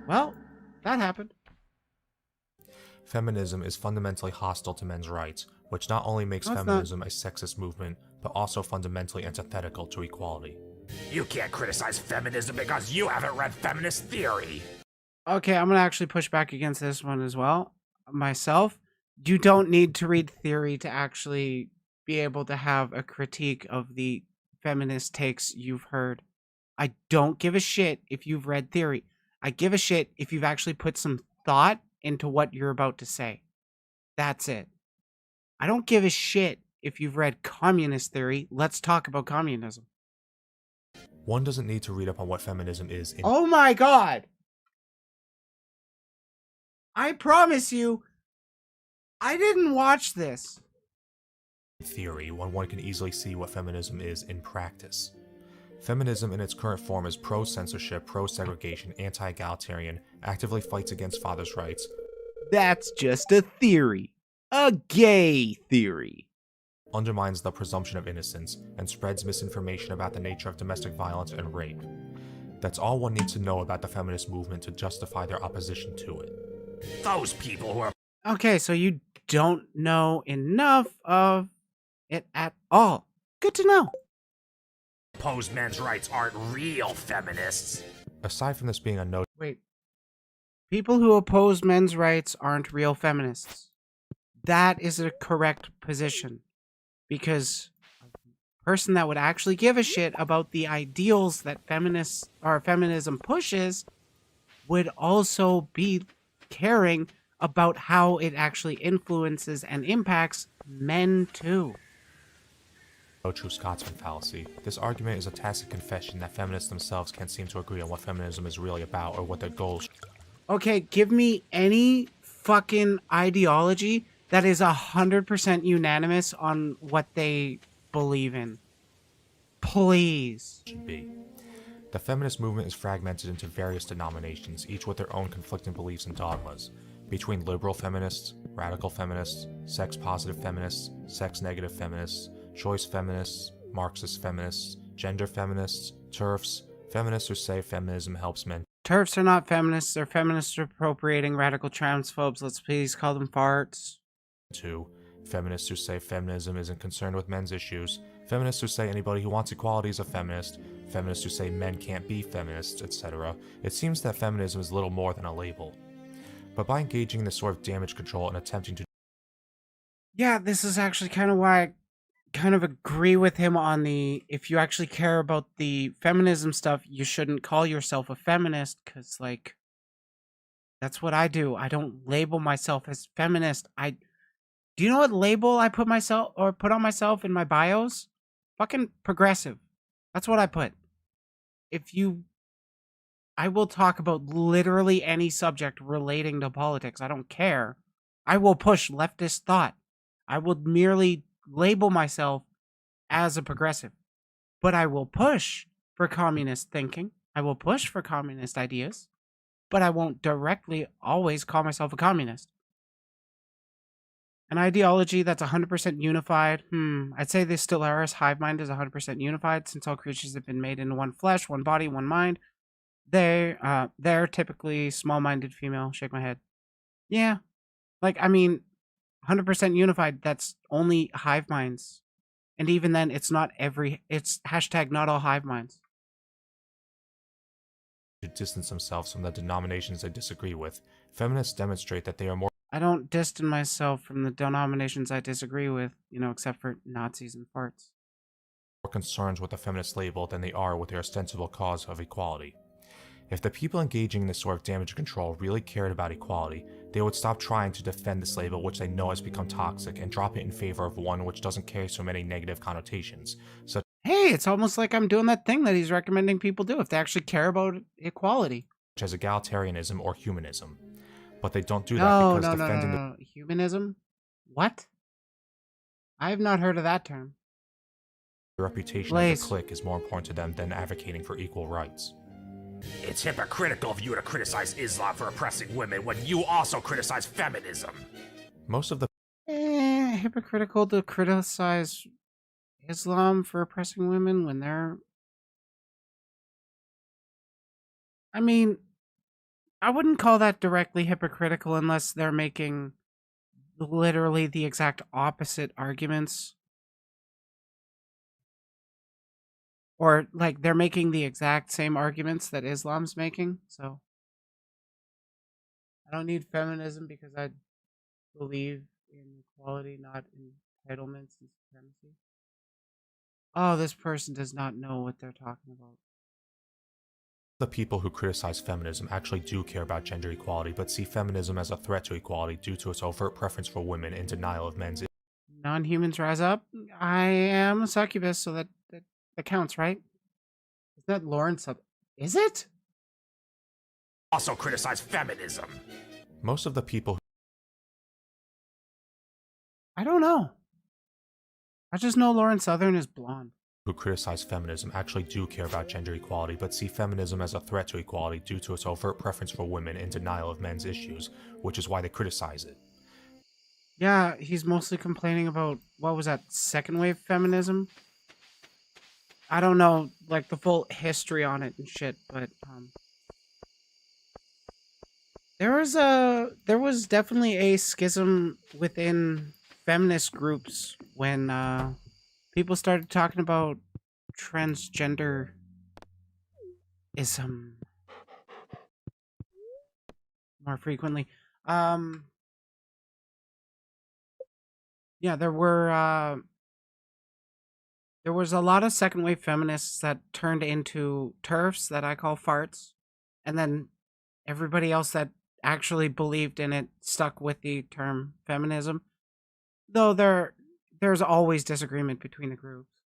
Well, that happened. Feminism is fundamentally hostile to men's rights, which not only makes No, it's feminism a sexist movement, but also fundamentally antithetical to equality. You can't criticize feminism because you haven't read feminist theory. Okay, I'm gonna actually push back against this one as well. Myself, you don't need to read theory to actually be able to have a critique of the feminist takes you've heard. I don't give a shit if you've read theory. I give a shit if you've actually put some thought into what you're about to say. That's it. I don't give a shit if you've read communist theory. Let's talk about communism. One doesn't need to read up on what feminism is in Oh my god! I promise you, I didn't watch this. theory when one can easily see what feminism is in practice. Feminism in its current form is pro-censorship, pro-segregation, anti-egalitarian, actively fights against fathers' rights. That's just a theory. A gay theory. Undermines the presumption of innocence, and spreads misinformation about the nature of domestic violence and rape. That's all one needs to know about the feminist movement to justify their opposition to it. Those people who are Okay, so you don't know enough of it at all. Good to know. opposed men's rights aren't real feminists. Aside from this being a note, Wait. People who oppose men's rights aren't real feminists. That is a correct position. Because a person that would actually give a shit about the ideals that feminists or feminism pushes would also be caring about how it actually influences and impacts men too. no true Scotsman fallacy. This argument is a tacit confession that feminists themselves can't seem to agree on what feminism is really about or what their goals. Okay, give me any fucking ideology that is 100% unanimous on what they believe in. Please. Should be. The feminist movement is fragmented into various denominations, each with their own conflicting beliefs and dogmas. Between liberal feminists, radical feminists, sex-positive feminists, sex-negative feminists, choice feminists, Marxist feminists, gender feminists, TERFs, feminists who say feminism helps men. TERFs are not feminists. They're feminists appropriating radical transphobes. Let's please call them farts. 2. Feminists who say feminism isn't concerned with men's issues. Feminists who say anybody who wants equality is a feminist. Feminists who say men can't be feminists, etc. It seems that feminism is little more than a label. But by engaging in this sort of damage control and attempting to... Yeah, this is actually kind of why I kind of agree with him on the, if you actually care about the feminism stuff, you shouldn't call yourself a feminist, because, like, that's what I do. I don't label myself as feminist. Do you know what label I put on myself in my bios? Fucking progressive. That's what I put. I will talk about literally any subject relating to politics. I don't care. I will push leftist thought. I will merely label myself as a progressive. But I will push for communist thinking. I will push for communist ideas. But I won't directly always call myself a communist. An ideology that's 100% unified. I'd say the Stellaris hive mind is 100% unified, since all creatures have been made into one flesh, one body, one mind. They're typically small-minded female. Shake my head. Yeah. Like, I mean, 100% unified, that's only hive minds. And even then, it's hashtag not all hive minds. to distance themselves from the denominations they disagree with. Feminists demonstrate that they are more I don't distance myself from the denominations I disagree with, except for Nazis and farts. concerned with the feminist label than they are with their ostensible cause of equality. If the people engaging in this sort of damage control really cared about equality, they would stop trying to defend this label which they know has become toxic and drop it in favor of one which doesn't carry so many negative connotations, such Hey, it's almost like I'm doing that thing that he's recommending people do if they actually care about equality. as egalitarianism or humanism. But they don't do that because defending No. Humanism? What? I have not heard of that term. the reputation Blaze. of the clique is more important to them than advocating for equal rights. It's hypocritical of you to criticize Islam for oppressing women when you also criticize feminism. Most of the Hypocritical to criticize Islam for oppressing women when they're... I mean, I wouldn't call that directly hypocritical unless they're making literally the exact opposite arguments. Or, like, they're making the exact same arguments that Islam's making, so. I don't need feminism because I believe in equality, not in entitlements and supremacy. Oh, this person does not know what they're talking about. The people who criticize feminism actually do care about gender equality, but see feminism as a threat to equality due to its overt preference for women and denial of men's. Non-humans rise up. I am a succubus, so that counts, right? Is that Lawrence up? Is it? Also criticize feminism. Most of the people I don't know. I just know Lauren Southern is blonde. Who criticize feminism actually do care about gender equality, but see feminism as a threat to equality due to its overt preference for women and denial of men's issues, which is why they criticize it. Yeah, he's mostly complaining about, what was that, second wave feminism? I don't know, like, the full history on it and shit, but, there was definitely a schism within feminist groups when, people started talking about transgenderism more frequently. Yeah, there was a lot of second wave feminists that turned into TERFs that I call farts, and then everybody else that actually believed in it stuck with the term feminism. Though there's always disagreement between the groups.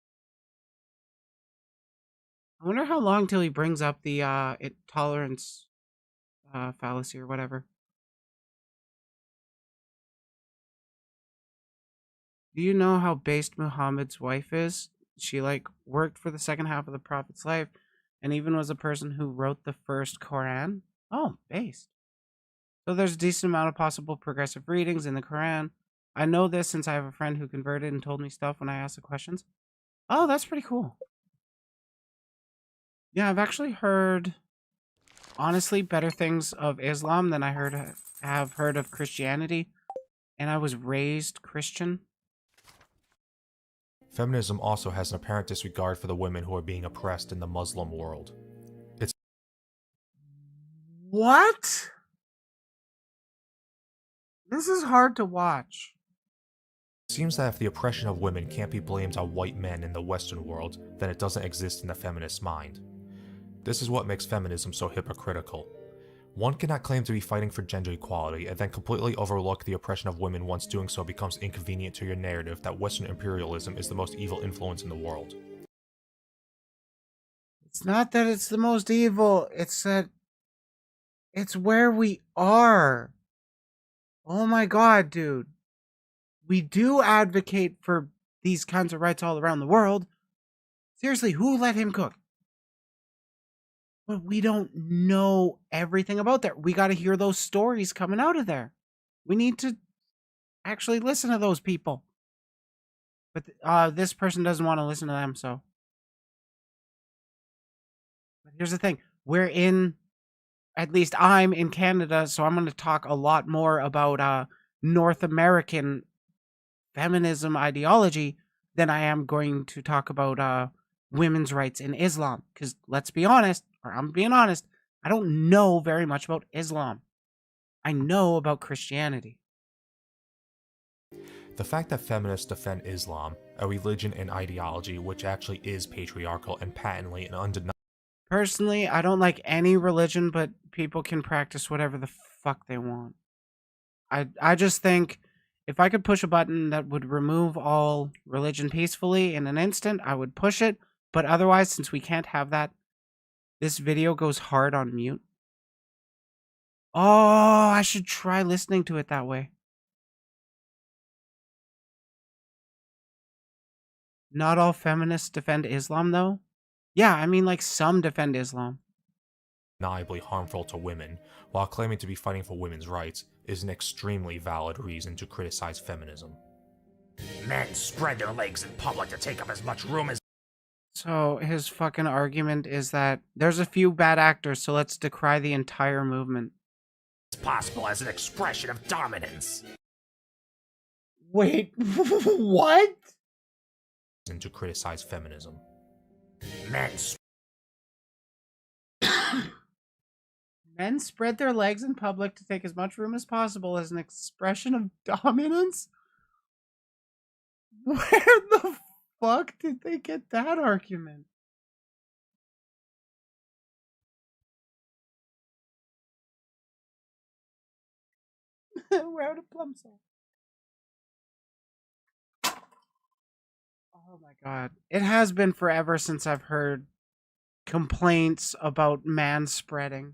I wonder how long till he brings up the tolerance fallacy or whatever. Do you know how based Muhammad's wife is? She like worked for the second half of the Prophet's life and even was a person who wrote the first Quran. Oh, based. So there's a decent amount of possible progressive readings in the Quran. I know this since I have a friend who converted and told me stuff when I asked the questions. Oh, that's pretty cool. Yeah, I've actually heard, honestly, better things of Islam than I have heard of Christianity. And I was raised Christian. Feminism also has an apparent disregard for the women who are being oppressed in the Muslim world. What? This is hard to watch. It seems that if the oppression of women can't be blamed on white men in the Western world, then it doesn't exist in the feminist mind. This is what makes feminism so hypocritical. One cannot claim to be fighting for gender equality and then completely overlook the oppression of women once doing so becomes inconvenient to your narrative that Western imperialism is the most evil influence in the world. It's not that it's the most evil, it's that it's where we are. Oh my god, dude. We do advocate for these kinds of rights all around the world. Seriously, who let him cook? But we don't know everything about that. We got to hear those stories coming out of there. We need to actually listen to those people. But this person doesn't want to listen to them, so. But here's the thing. At least I'm in Canada, so I'm going to talk a lot more about North American feminism ideology than I am going to talk about women's rights in Islam. Because let's be honest, or I'm being honest, I don't know very much about Islam. I know about Christianity. The fact that feminists defend Islam, a religion and ideology which actually is patriarchal and patently and undeniable. Personally, I don't like any religion, but people can practice whatever the fuck they want. I just think if I could push a button that would remove all religion peacefully in an instant, I would push it. But otherwise, since we can't have that, this video goes hard on mute. Oh, I should try listening to it that way. Not all feminists defend Islam, though. Yeah, I mean, like, some defend Islam. Undeniably harmful to women, while claiming to be fighting for women's rights, is an extremely valid reason to criticize feminism. Men spread their legs in public to take up as much room as. So his fucking argument is that there's a few bad actors, so let's decry the entire movement. possible as an expression of dominance. Wait, what? And to criticize feminism. Men spread their legs in public to take as much room as possible as an expression of dominance? Where the fuck did they get that argument? Where the plums are? Oh my god. It has been forever since I've heard complaints about manspreading.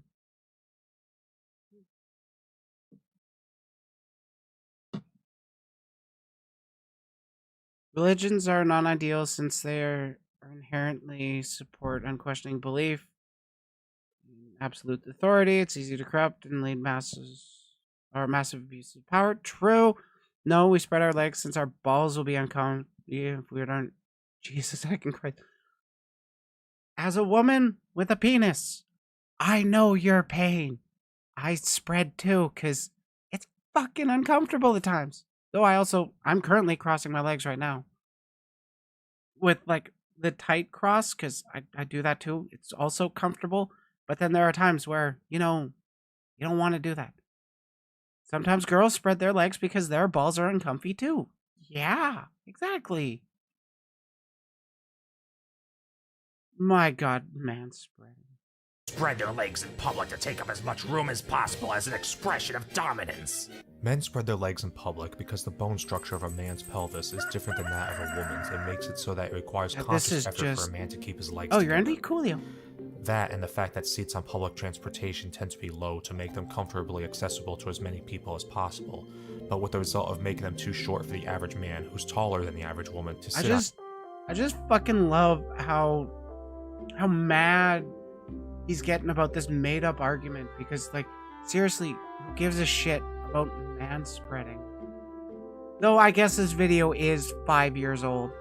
Religions are non-ideal since they are inherently support unquestioning belief, absolute authority. It's easy to corrupt and lead massive abuse of power. True. No, we spread our legs since our balls will be uncomfortable if we aren't. Jesus, I can cry. As a woman with a penis, I know your pain. I spread too, because it's fucking uncomfortable at times. Though I'm currently crossing my legs right now. With like the tight cross, because I do that too. It's also comfortable. But then there are times where, you don't want to do that. Sometimes girls spread their legs because their balls are uncomfy too. Yeah, exactly. My god, manspreading. Spread their legs in public to take up as much room as possible as an expression of dominance. Men spread their legs in public because the bone structure of a man's pelvis is different than that of a woman's and makes it so that it requires conscious effort for a man to keep his legs together. You're Andy Coolio. That and the fact that seats on public transportation tend to be low to make them comfortably accessible to as many people as possible, but with the result of making them too short for the average man, who's taller than the average woman, to sit I just fucking love how mad he's getting about this made-up argument, because, like, seriously, who gives a shit about manspreading? Though I guess this video is 5 years old.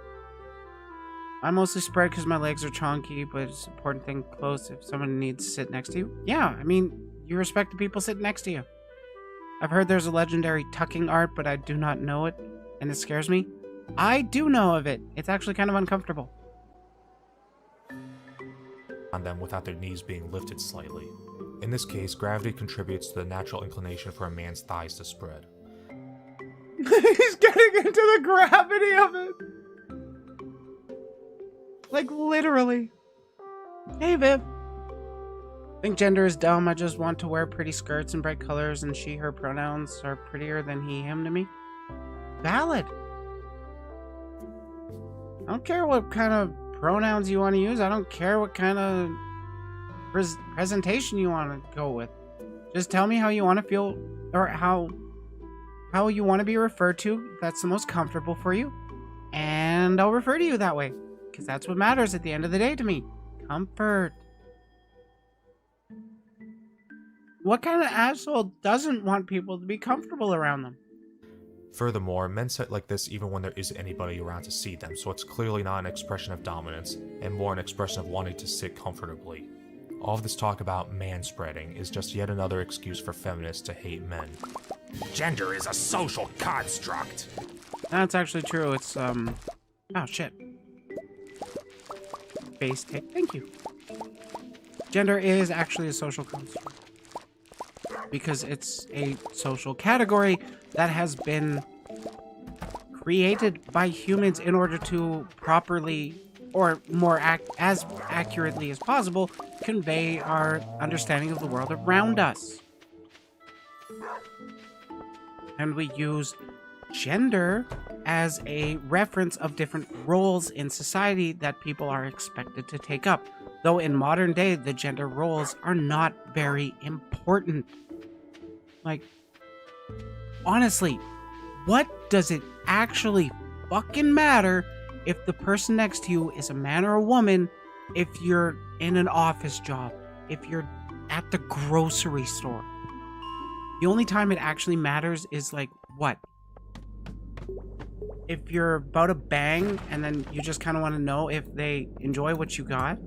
I mostly spread because my legs are chonky, but it's an important thing close if someone needs to sit next to you. Yeah, I mean, you respect the people sitting next to you. I've heard there's a legendary tucking art, but I do not know it, and it scares me. I do know of it. It's actually kind of uncomfortable. On them without their knees being lifted slightly. In this case, gravity contributes to the natural inclination for a man's thighs to spread. He's getting into the gravity of it! Like, literally. Hey, Viv. I think gender is dumb. I just want to wear pretty skirts and bright colors, and she, her pronouns are prettier than he, him to me. Valid. I don't care what kind of pronouns you want to use. I don't care what kind of presentation you want to go with. Just tell me how you want to feel, or how you want to be referred to. That's the most comfortable for you, and I'll refer to you that way, because that's what matters at the end of the day to me. Comfort. What kind of asshole doesn't want people to be comfortable around them? Furthermore, men sit like this even when there isn't anybody around to see them, so it's clearly not an expression of dominance, and more an expression of wanting to sit comfortably. All of this talk about manspreading is just yet another excuse for feminists to hate men. Gender is a social construct. That's actually true. It's, oh shit. Base take. Thank you. Gender is actually a social construct, because it's a social category that has been created by humans in order to properly, or more as accurately as possible, convey our understanding of the world around us. And we use gender as a reference of different roles in society that people are expected to take up. Though in modern day, the gender roles are not very important. Like, honestly, what does it actually fucking matter if the person next to you is a man or a woman, if you're in an office job, if you're at the grocery store? The only time it actually matters is, like, what? If you're about to bang and then you just kind of want to know if they enjoy what you got,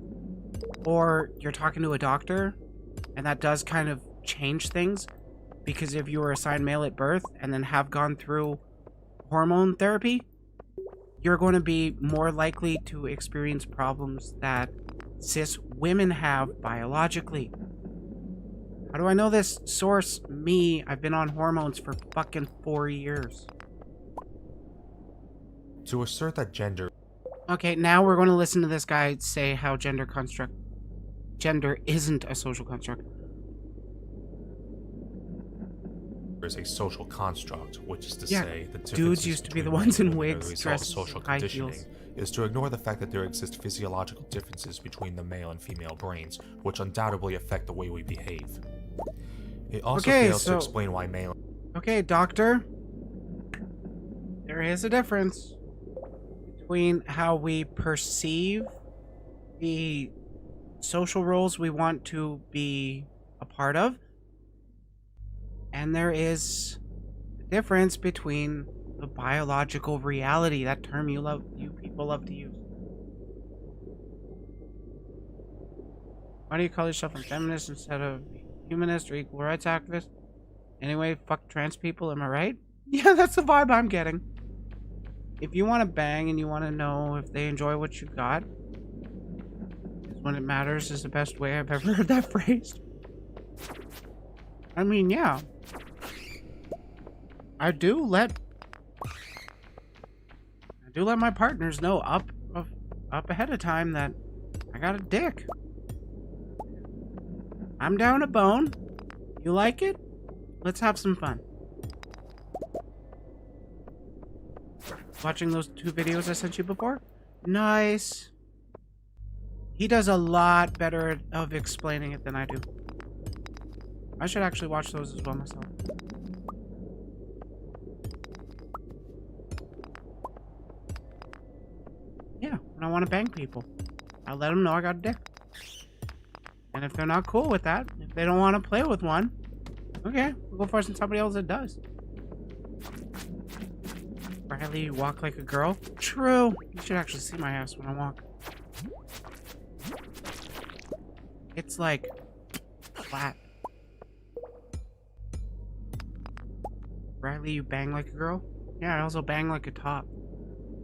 or you're talking to a doctor and that does kind of change things. because if you were assigned male at birth and then have gone through hormone therapy, you're going to be more likely to experience problems that cis women have biologically. How do I know this? Source, me. I've been on hormones for fucking 4 years. To assert that gender... Okay, now we're going to listen to this guy say how gender isn't a social construct. is a social construct, which is to Yeah, say the dudes used to be the ones in wigs, dressed social high conditioning heels. is to ignore the fact that there exist physiological differences between the male and female brains, which undoubtedly affect the way we behave. It also fails to explain why male... Okay, doctor. There is a difference between how we perceive the social roles we want to be a part of, and there is a difference between the biological reality, that term you people love to use. Why do you call yourself a feminist instead of humanist or equal rights activist? Anyway, fuck trans people, am I right? Yeah, that's the vibe I'm getting. If you want to bang and you want to know if they enjoy what you got, when it matters is the best way I've ever heard that phrased. I mean, yeah. I do let my partners know up ahead of time that I got a dick. I'm down a bone. You like it? Let's have some fun. Watching those 2 videos I sent you before? Nice. He does a lot better of explaining it than I do. I should actually watch those as well myself. Yeah, when I want to bang people, I let them know I got a dick. And if they're not cool with that, if they don't want to play with one, okay, we'll go find somebody else that does. Riley, you walk like a girl? True. You should actually see my ass when I walk. It's like flat. Riley, you bang like a girl? Yeah, I also bang like a top.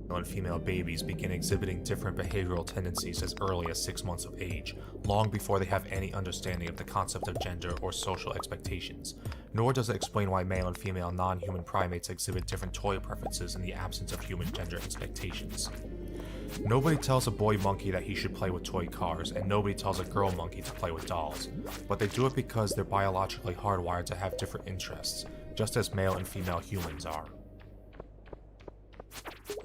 And female babies begin exhibiting different behavioral tendencies as early as 6 months of age, long before they have any understanding of the concept of gender or social expectations. Nor does it explain why male and female non-human primates exhibit different toy preferences in the absence of human gender expectations. Nobody tells a boy monkey that he should play with toy cars, and nobody tells a girl monkey to play with dolls, but they do it because they're biologically hardwired to have different interests, just as male and female humans are.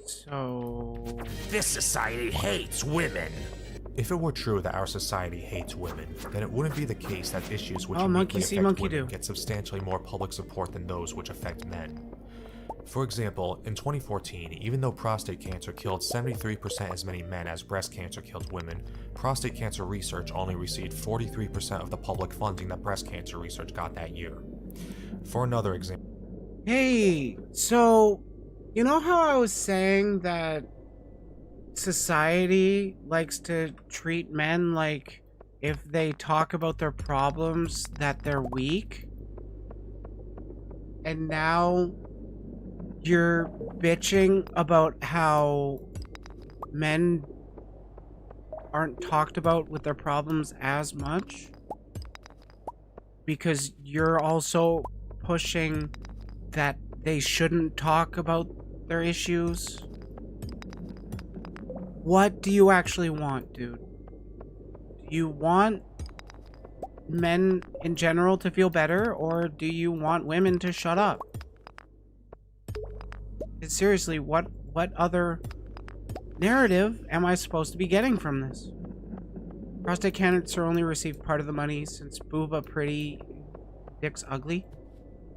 So... This society hates women. If it were true that our society hates women, then it wouldn't be the case that issues which monkey see, affect monkey women do get substantially more public support than those which affect men. For example, in 2014, even though prostate cancer killed 73% as many men as breast cancer killed women, prostate cancer research only received 43% of the public funding that breast cancer research got that year. For another example... Hey, so... You know how I was saying that society likes to treat men like if they talk about their problems that they're weak? And now you're bitching about how men aren't talked about with their problems as much? Because you're also pushing that they shouldn't talk about their issues. What do you actually want, dude? Do you want men in general to feel better, or do you want women to shut up? And seriously, what other narrative am I supposed to be getting from this? Prostate cancer only received part of the money since booba pretty, dick's ugly.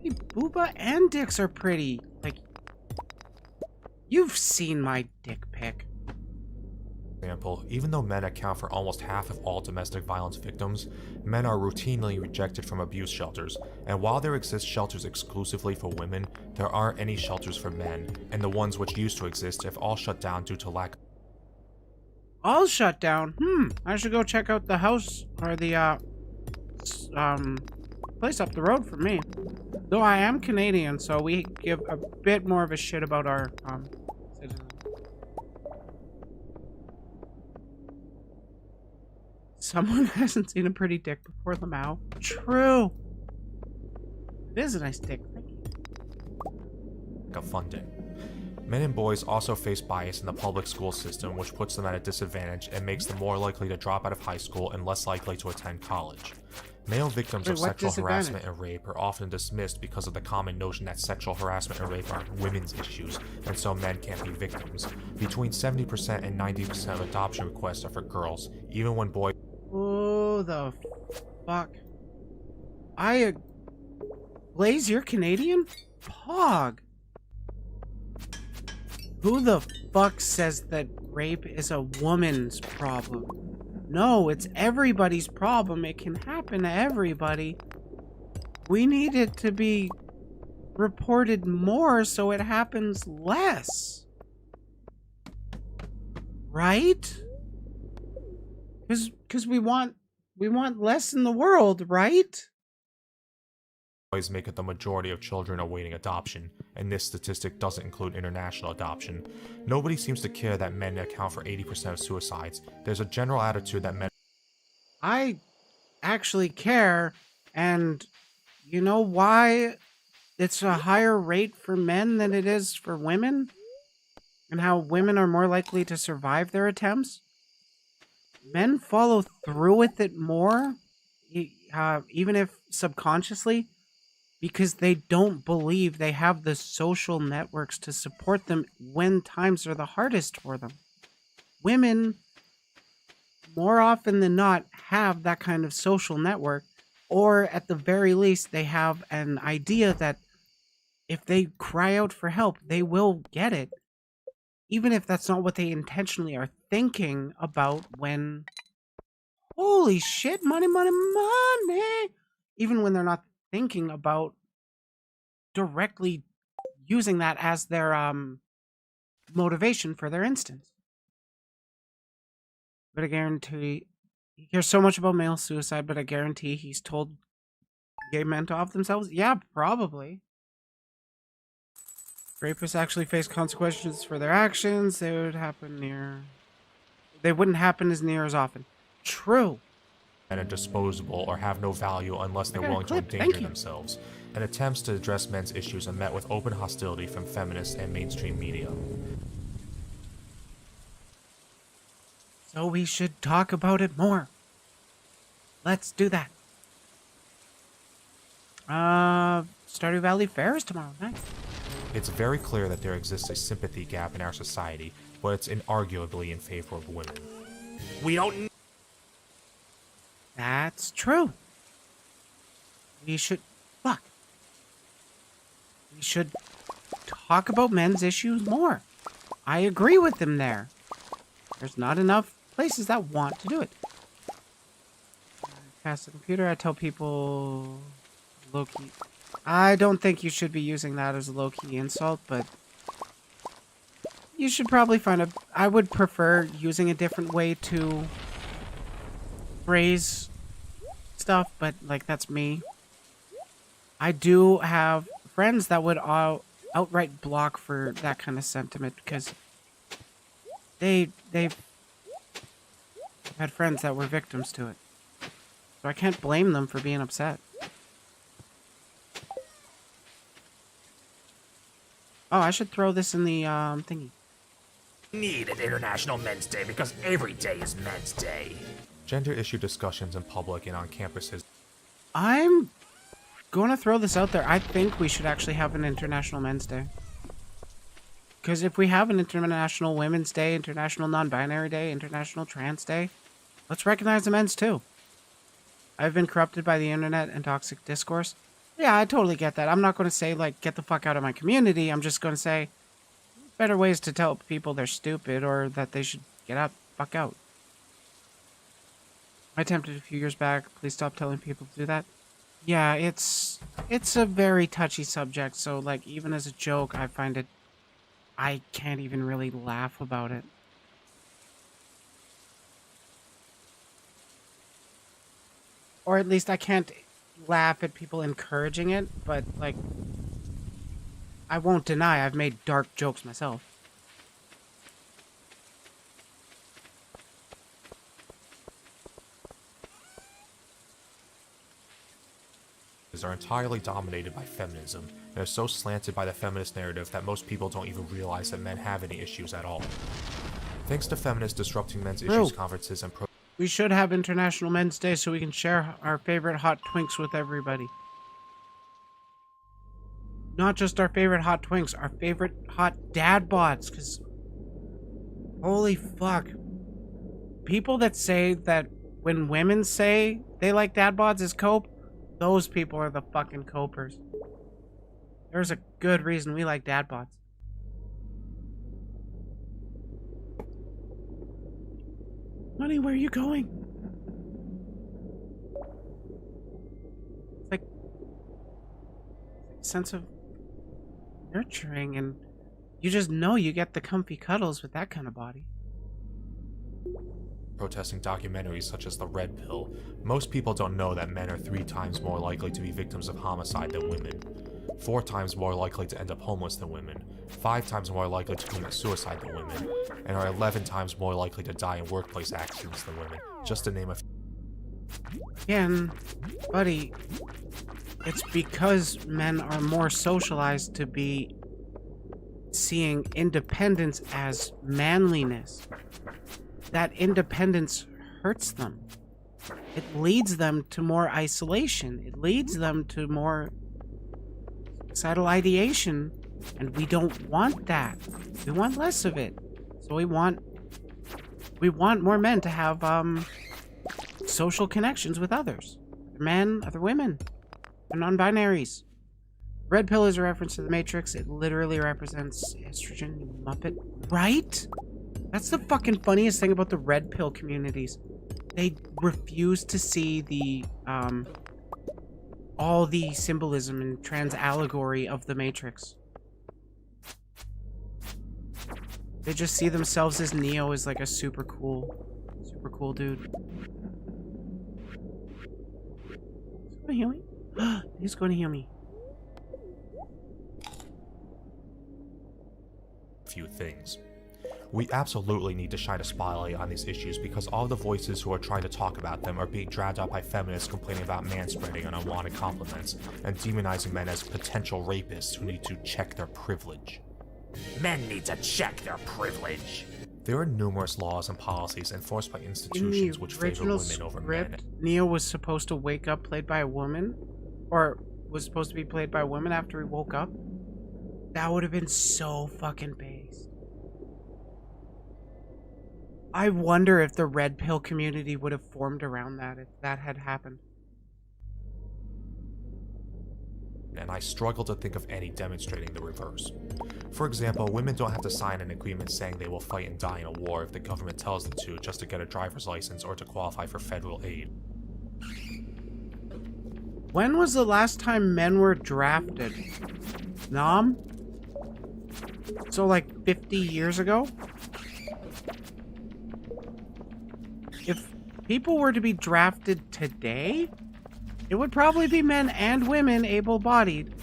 Hey, booba and dicks are pretty. Like, you've seen my dick pic. Example, even though men account for almost half of all domestic violence victims, men are routinely rejected from abuse shelters, and while there exist shelters exclusively for women, there aren't any shelters for men, and the ones which used to exist have all shut down due to lack. All shut down? I should go check out the house, or the, place up the road from me. Though I am Canadian, so we give a bit more of a shit about our citizens. Someone hasn't seen a pretty dick before Lamau. True. It is a nice dick. Thank you. Of funding. Men and boys also face bias in the public school system, which puts them at a disadvantage and makes them more likely to drop out of high school and less likely to attend college. Male victims of sexual harassment and rape are often dismissed because of the common notion that sexual harassment and rape are women's issues, and so men can't be victims. Between 70% and 90% of adoption requests are for girls, even when boys... Oh, the fuck. Blaze, you're Canadian? Pog. Who the fuck says that rape is a woman's problem? No, it's everybody's problem. It can happen to everybody. We need it to be reported more so it happens less. Right? Because we want less in the world, right? Boys make it the majority of children awaiting adoption, and this statistic doesn't include international adoption. Nobody seems to care that men account for 80% of suicides. There's a general attitude that men... I actually care, and you know why it's a higher rate for men than it is for women? And how women are more likely to survive their attempts? Men follow through with it more, even if subconsciously, because they don't believe they have the social networks to support them when times are the hardest for them. Women, more often than not, have that kind of social network, or at the very least, they have an idea that if they cry out for help, they will get it, even if that's not what they intentionally are thinking about when... Holy shit, money, money, money! Even when they're not thinking about directly using that as their motivation for their instance. But I guarantee he cares so much about male suicide, but I guarantee he's told gay men to off themselves. Yeah, probably. Rapists actually face consequences for their actions. They wouldn't happen as near as often. True. And are disposable or have no value unless they're willing to endanger themselves. And attempts to address men's issues are met with open hostility from feminists and mainstream media. So we should talk about it more. Let's do that. Stardew Valley Fair is tomorrow night. It's very clear that there exists a sympathy gap in our society, but it's inarguably in favor of women. We don't... That's true. We should... Fuck. We should talk about men's issues more. I agree with them there. There's not enough places that want to do it. Past the computer, I tell people... Low-key... I don't think you should be using that as a low-key insult, but... You should probably find a... I would prefer using a different way to... phrase stuff, but, like, that's me. I do have friends that would outright block for that kind of sentiment, because they've had friends that were victims to it. So I can't blame them for being upset. Oh, I should throw this in the, thingy. Need an International Men's Day because every day is Men's Day. Gender issue discussions in public and on campuses. I'm going to throw this out there. I think we should actually have an International Men's Day. Because if we have an International Women's Day, International Non-Binary Day, International Trans Day, let's recognize the men's too. I've been corrupted by the internet and toxic discourse. Yeah, I totally get that. I'm not going to say, like, get the fuck out of my community. I'm just going to say better ways to tell people they're stupid or that they should get out, fuck out. I attempted a few years back. Please stop telling people to do that. Yeah, it's a very touchy subject. So, like, even as a joke, I find it... I can't even really laugh about it. Or at least I can't laugh at people encouraging it, but, like, I won't deny I've made dark jokes myself. Are entirely dominated by feminism, and are so slanted by the feminist narrative that most people don't even realize that men have any issues at all. Thanks to feminists disrupting men's issues conferences and we should have International Men's Day so we can share our favorite hot twinks with everybody. Not just our favorite hot twinks, our favorite hot dad bods, because holy fuck. People that say that when women say they like dad bods as cope, those people are the fucking copers. There's a good reason we like dad bods. Honey, where are you going? It's like a sense of nurturing, and you just know you get the comfy cuddles with that kind of body. Protesting documentaries such as The Red Pill, most people don't know that men are 3 times more likely to be victims of homicide than women, 4 times more likely to end up homeless than women, 5 times more likely to commit suicide than women, and are 11 times more likely to die in workplace accidents than women, just to name a few. Again, buddy, it's because men are more socialized to be seeing independence as manliness. That independence hurts them. It leads them to more isolation. It leads them to more suicidal ideation, and we don't want that. We want less of it. So we want more men to have social connections with others. Other men, other women, and non-binaries. Red pill is a reference to the Matrix. It literally represents estrogen, you muppet. Right? That's the fucking funniest thing about the red pill communities. They refuse to see the, all the symbolism and trans allegory of the Matrix. They just see themselves as Neo as like a super cool dude. Is he gonna heal me? He's gonna heal me. Few things. We absolutely need to shine a spotlight on these issues because all the voices who are trying to talk about them are being dragged out by feminists complaining about manspreading and unwanted compliments, and demonizing men as potential rapists who need to check their privilege. Men need to check their privilege. There are numerous laws and policies enforced by institutions which favor women over men. Neo was supposed to wake up played by a woman, or was supposed to be played by a woman after he woke up. That would have been so fucking based. I wonder if the red pill community would have formed around that if that had happened. And I struggle to think of any demonstrating the reverse. For example, women don't have to sign an agreement saying they will fight and die in a war if the government tells them to just to get a driver's license or to qualify for federal aid. When was the last time men were drafted? Nam? So like 50 years ago? If people were to be drafted today, it would probably be men and women able-bodied.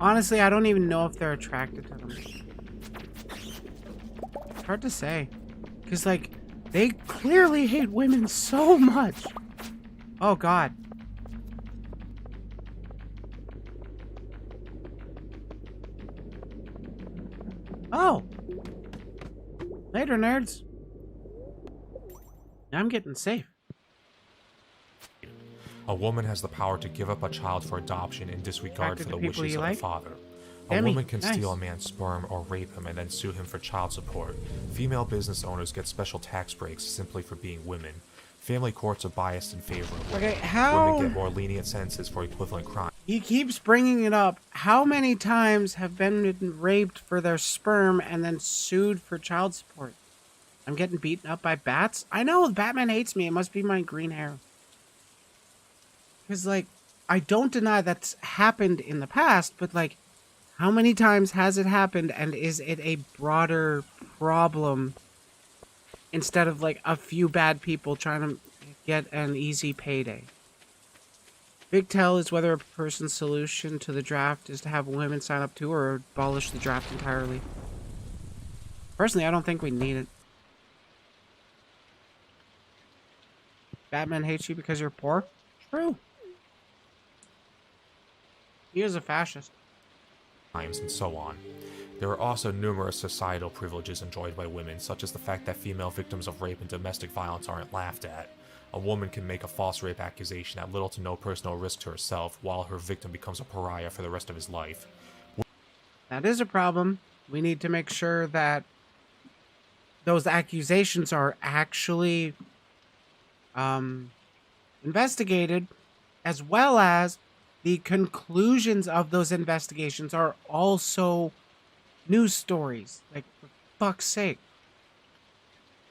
Honestly, I don't even know if they're attracted to them. It's hard to say. Because, like, they clearly hate women so much. Oh, God. Oh. Later, nerds. I'm getting safe. A woman has the power to give up a child for adoption in disregard for the wishes of the father. A woman can steal a man's sperm or rape him and then sue him for child support. Female business owners get special tax breaks simply for being women. Family courts are biased in favor of women. Okay, how... Women get more lenient sentences for equivalent crimes. He keeps bringing it up. How many times have men been raped for their sperm and then sued for child support? I'm getting beaten up by bats? I know, Batman hates me. It must be my green hair. Because, like, I don't deny that's happened in the past, but, like, how many times has it happened, and is it a broader problem instead of, like, a few bad people trying to get an easy payday. Big tell is whether a person's solution to the draft is to have women sign up to or abolish the draft entirely. Personally, I don't think we need it. Batman hates you because you're poor? True. He is a fascist. And so on. There are also numerous societal privileges enjoyed by women, such as the fact that female victims of rape and domestic violence aren't laughed at. A woman can make a false rape accusation at little to no personal risk to herself, while her victim becomes a pariah for the rest of his life. That is a problem. We need to make sure that those accusations are actually investigated, as well as the conclusions of those investigations are also news stories. Like, for fuck's sake.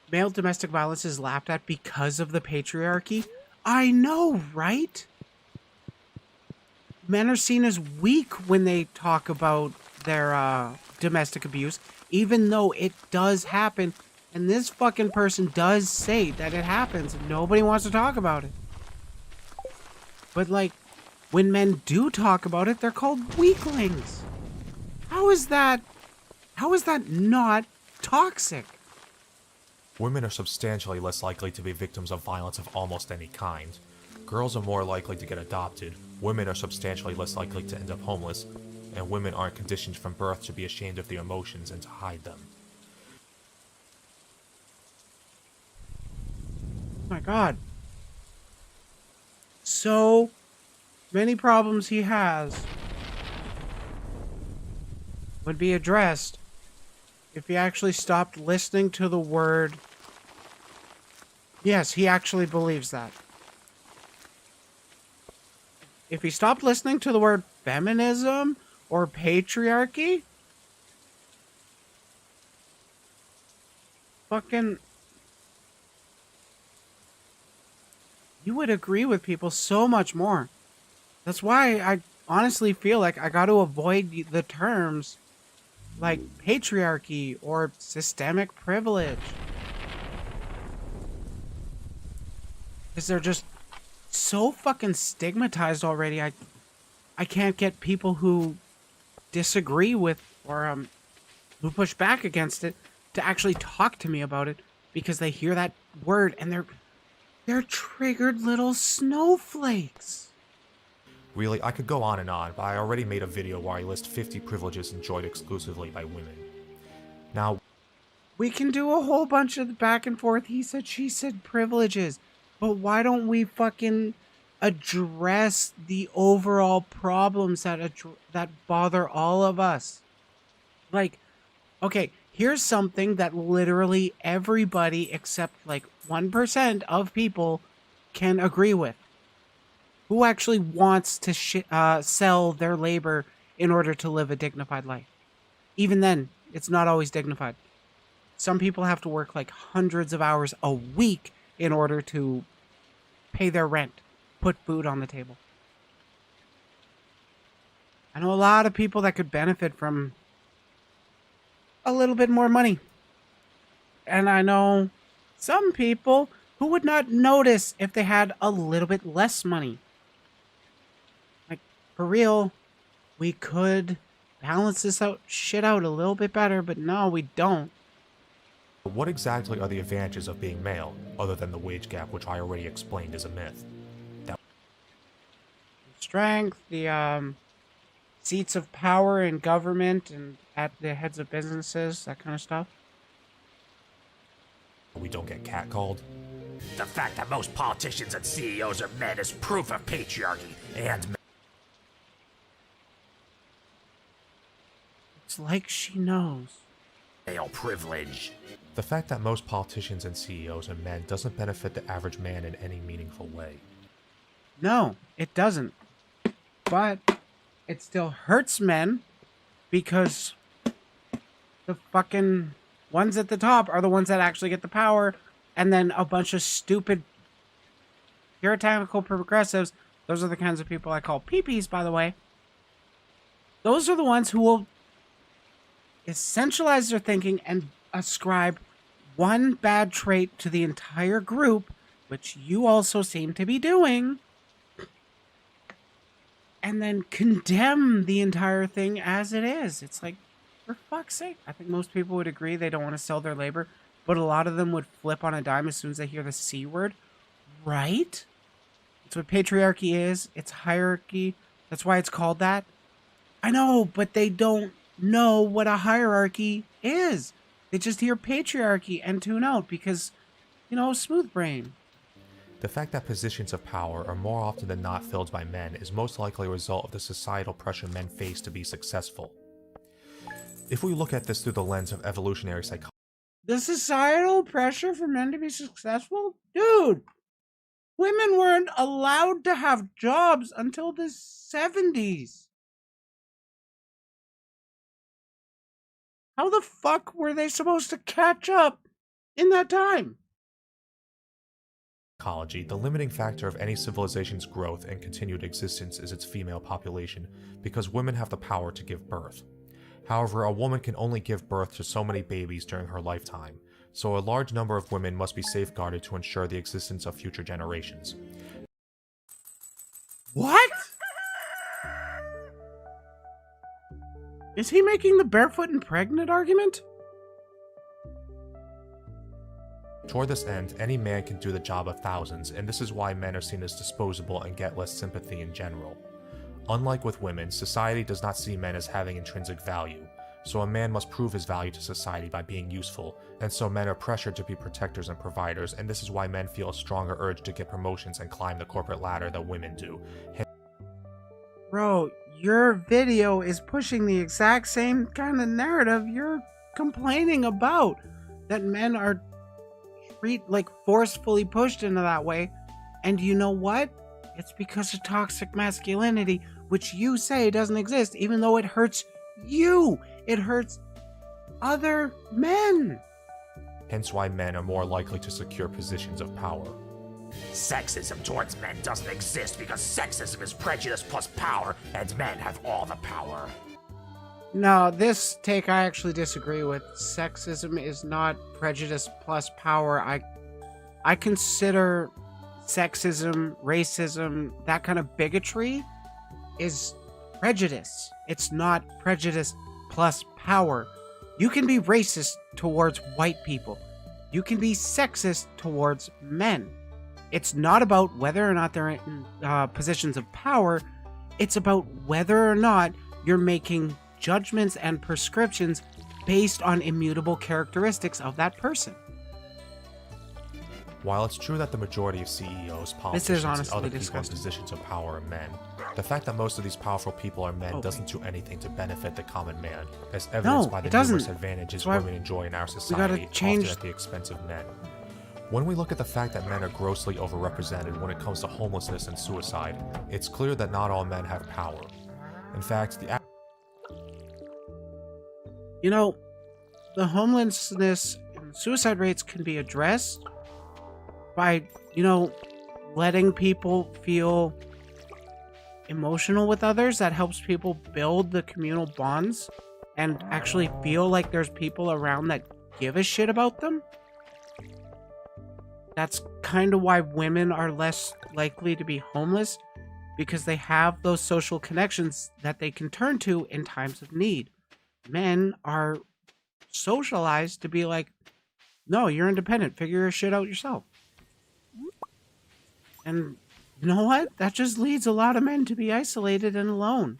Male domestic violence is laughed at because of the patriarchy? I know, right? Men are seen as weak when they talk about their domestic abuse, even though it does happen. And this fucking person does say that it happens, and nobody wants to talk about it. But, like, when men do talk about it, they're called weaklings. How is that not toxic? Women are substantially less likely to be victims of violence of almost any kind. Girls are more likely to get adopted, women are substantially less likely to end up homeless, and women aren't conditioned from birth to be ashamed of their emotions and to hide them. Oh my god. So many problems he has would be addressed if he actually stopped listening to the word. Yes, he actually believes that. If he stopped listening to the word feminism or patriarchy, fucking, you would agree with people so much more. That's why I honestly feel like I got to avoid the terms like patriarchy or systemic privilege. Because they're just so fucking stigmatized already. I can't get people who disagree with or who push back against it to actually talk to me about it because they hear that word and they're triggered little snowflakes. Really, I could go on, but I already made a video where I list 50 privileges enjoyed exclusively by women. Now, we can do a whole bunch of back and forth, he said, she said privileges, but why don't we fucking address the overall problems that bother all of us? Like, okay, here's something that literally everybody except like 1% of people can agree with. Who actually wants to sell their labor in order to live a dignified life? Even then, it's not always dignified. Some people have to work like hundreds of hours a week in order to pay their rent, put food on the table. I know a lot of people that could benefit from a little bit more money. And I know some people who would not notice if they had a little bit less money. Like, for real, we could balance this shit out a little bit better, but no, we don't. what exactly are the advantages of being male, other than the wage gap, which I already explained is a myth? Strength, the seats of power in government and at the heads of businesses, that kind of stuff. We don't get catcalled. The fact that most politicians and CEOs are men is proof of patriarchy and It's like she knows. male privilege. The fact that most politicians and CEOs are men doesn't benefit the average man in any meaningful way. No, it doesn't. But it still hurts men because the fucking ones at the top are the ones that actually get the power, and then a bunch of stupid puritanical progressives, those are the kinds of people I call peepees, by the way. Those are the ones who will essentialize their thinking and ascribe one bad trait to the entire group which you also seem to be doing, and then condemn the entire thing as it is. It's like, for fuck's sake. I think most people would agree they don't want to sell their labor, but a lot of them would flip on a dime as soon as they hear the C word, right? That's what patriarchy is. It's hierarchy. That's why it's called that. I know, but they don't know what a hierarchy is. They just hear patriarchy and tune out because, smooth brain. The fact that positions of power are more often than not filled by men is most likely a result of the societal pressure men face to be successful. If we look at this through the lens of evolutionary psychology, the societal pressure for men to be successful? Dude, women weren't allowed to have jobs until the 70s. How the fuck were they supposed to catch up in that time? the limiting factor of any civilization's growth and continued existence is its female population, because women have the power to give birth. However, a woman can only give birth to so many babies during her lifetime, so a large number of women must be safeguarded to ensure the existence of future generations. What? Is he making the barefoot and pregnant argument? Toward this end, any man can do the job of thousands, and this is why men are seen as disposable and get less sympathy in general. Unlike with women, society does not see men as having intrinsic value, so a man must prove his value to society by being useful, and so men are pressured to be protectors and providers, and this is why men feel a stronger urge to get promotions and climb the corporate ladder than women do. Bro, your video is pushing the exact same kind of narrative you're complaining about, that men are forcefully pushed into that way. And you know what? It's because of toxic masculinity, which you say doesn't exist, even though it hurts you. It hurts other men. Hence why men are more likely to secure positions of power. Sexism towards men doesn't exist because sexism is prejudice plus power, and men have all the power. No, this take I actually disagree with. Sexism is not prejudice plus power. I consider sexism, racism, that kind of bigotry is prejudice. It's not prejudice plus power. You can be racist towards white people. You can be sexist towards men. It's not about whether or not they're in positions of power. It's about whether or not you're making judgments and prescriptions based on immutable characteristics of that person. While it's true that the majority of CEOs, politicians, and other people in positions of power are men, the fact that most of these powerful people are men doesn't do anything to benefit the common man, as evidenced by the numerous advantages women enjoy in our society, often at the expense of men. When we look at the fact that men are grossly overrepresented when it comes to homelessness and suicide, it's clear that not all men have power. In fact, the homelessness and suicide rates can be addressed by, letting people feel emotional with others. That helps people build the communal bonds and actually feel like there's people around that give a shit about them. That's kind of why women are less likely to be homeless, because they have those social connections that they can turn to in times of need. Men are socialized to be like, no, you're independent. Figure your shit out yourself. And you know what? That just leads a lot of men to be isolated and alone.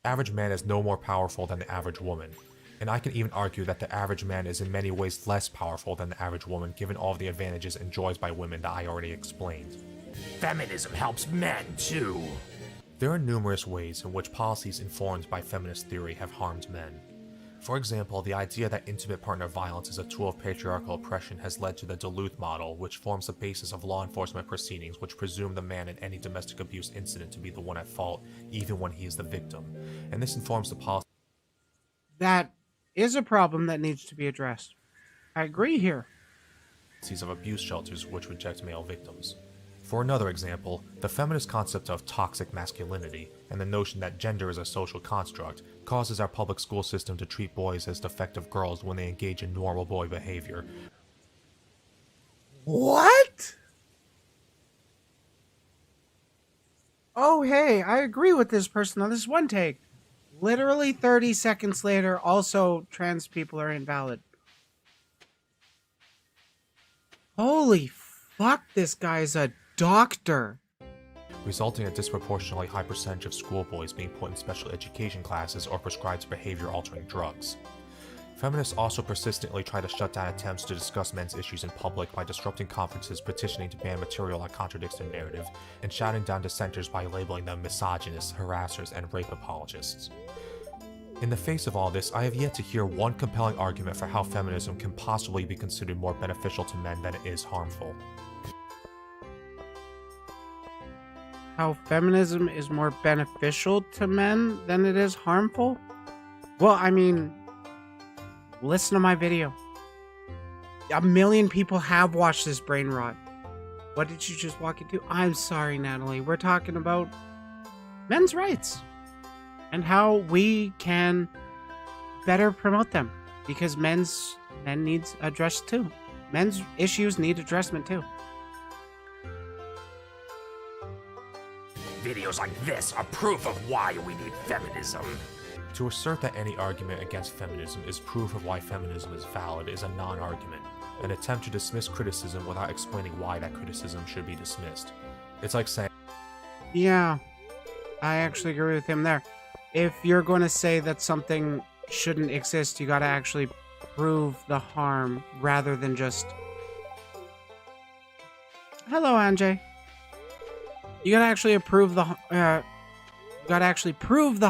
The average man is no more powerful than the average woman. And I can even argue that the average man is in many ways less powerful than the average woman, given all of the advantages enjoyed by women that I already explained. Feminism helps men, too. There are numerous ways in which policies informed by feminist theory have harmed men. For example, the idea that intimate partner violence is a tool of patriarchal oppression has led to the Duluth model, which forms the basis of law enforcement proceedings which presume the man in any domestic abuse incident to be the one at fault, even when he is the victim. And this informs the policy. That is a problem that needs to be addressed. I agree here. Of abuse shelters which reject male victims. For another example, the feminist concept of toxic masculinity and the notion that gender is a social construct causes our public school system to treat boys as defective girls when they engage in normal boy behavior. What? Oh, hey, I agree with this person on this one take. Literally 30 seconds later, also, trans people are invalid. Holy fuck, this guy's a doctor. Resulting in a disproportionately high percentage of schoolboys being put in special education classes or prescribed behavior-altering drugs. Feminists also persistently try to shut down attempts to discuss men's issues in public by disrupting conferences, petitioning to ban material that contradicts their narrative, and shouting down dissenters by labeling them misogynists, harassers, and rape apologists. In the face of all this, I have yet to hear one compelling argument for how feminism can possibly be considered more beneficial to men than it is harmful. How feminism is more beneficial to men than it is harmful? Well, I mean, listen to my video. 1 million people have watched this brain rot. What did you just walk into? I'm sorry, Natalie. We're talking about men's rights and how we can better promote them, because men needs addressed too. Men's issues need addressment too. Videos like this are proof of why we need feminism. To assert that any argument against feminism is proof of why feminism is valid is a non-argument, an attempt to dismiss criticism without explaining why that criticism should be dismissed. It's like saying, Yeah, I actually agree with him there. If you're going to say that something shouldn't exist, you got to actually prove the harm rather than just... Hello, Anjay. You got to actually prove the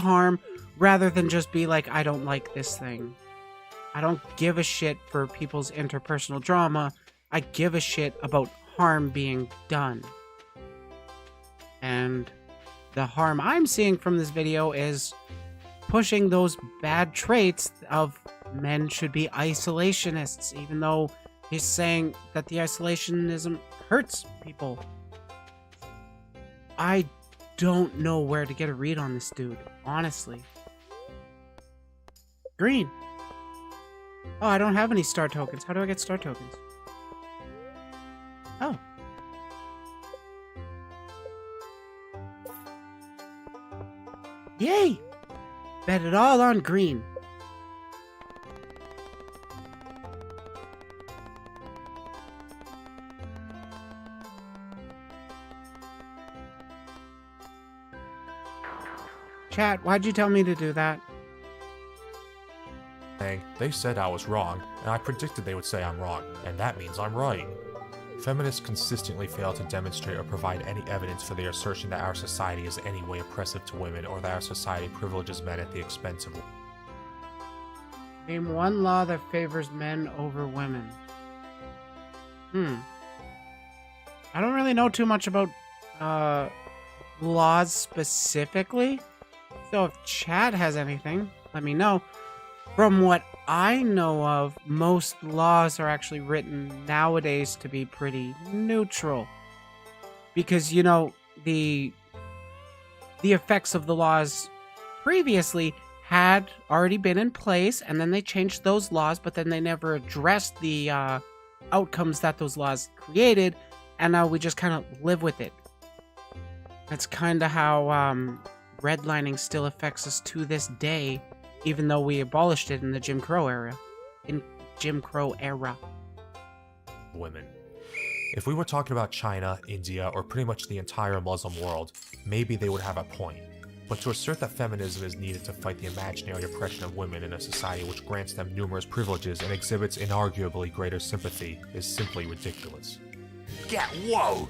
harm rather than just be like, I don't like this thing. I don't give a shit for people's interpersonal drama. I give a shit about harm being done. And the harm I'm seeing from this video is pushing those bad traits of men should be isolationists, even though he's saying that the isolationism hurts people. I don't know where to get a read on this dude, honestly. Green. Oh, I don't have any star tokens. How do I get star tokens? Oh. Yay! Bet it all on green. Chat, why'd you tell me to do that? they said I was wrong, and I predicted they would say I'm wrong, and that means I'm right. Feminists consistently fail to demonstrate or provide any evidence for their assertion that our society is any way oppressive to women or that our society privileges men at the expense of women. Name one law that favors men over women. I don't really know too much about laws specifically, so if chat has anything, let me know. From what I know of, most laws are actually written nowadays to be pretty neutral. Because, you know, the effects of the laws previously had already been in place, and then they changed those laws, but then they never addressed the outcomes that those laws created, and now we just kind of live with it. That's kind of how redlining still affects us to this day, even though we abolished it in the Jim Crow era. Women. If we were talking about China, India, or pretty much the entire Muslim world, maybe they would have a point. But to assert that feminism is needed to fight the imaginary oppression of women in a society which grants them numerous privileges and exhibits inarguably greater sympathy is simply ridiculous. Get woke!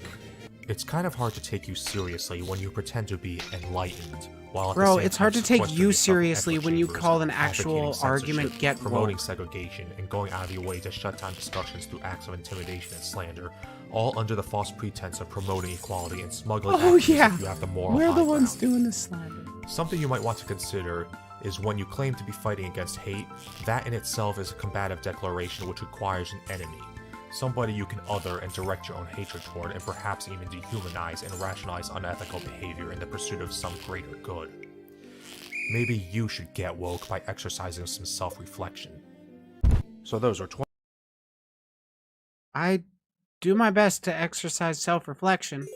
It's kind of hard to take you seriously when you pretend to be enlightened, while at Bro, the same it's hard to time take you sequestering seriously echo when you chambers, call an advocating actual argument censorship, get promoting woke. segregation, and going out of your way to shut down discussions through acts of intimidation and slander, all under the false pretense of promoting equality and smuggling Oh actions yeah, if you have the moral we're the high ones ground. doing the slander. Something you might want to consider is when you claim to be fighting against hate, that in itself is a combative declaration which requires an enemy. Somebody you can other and direct your own hatred toward, and perhaps even dehumanize and rationalize unethical behavior in the pursuit of some greater good. Maybe you should get woke by exercising some self-reflection. So those are 20. I do my best to exercise self-reflection.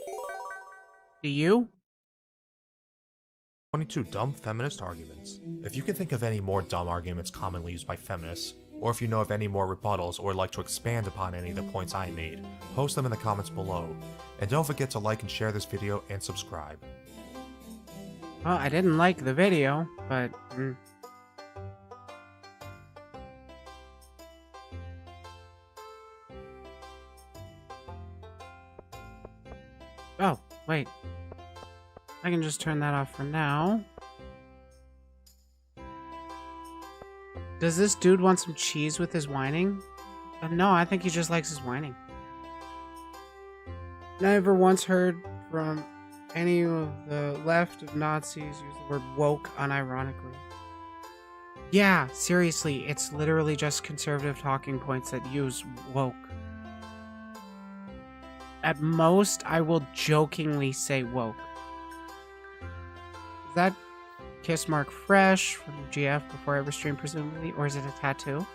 Do you? 22 dumb feminist arguments. If you can think of any more dumb arguments commonly used by feminists, or if you know of any more rebuttals or would like to expand upon any of the points I made, post them in the comments below. And don't forget to like and share this video and subscribe. Well, I didn't like the video, but... Oh, wait. I can just turn that off for now. Does this dude want some cheese with his whining? No, I think he just likes his whining. Never once heard from any of the left of Nazis use the word woke unironically. Yeah, seriously, it's literally just conservative talking points that use woke. At most, I will jokingly say woke. Is that kiss mark fresh from GF before every stream, presumably? Or is it a tattoo?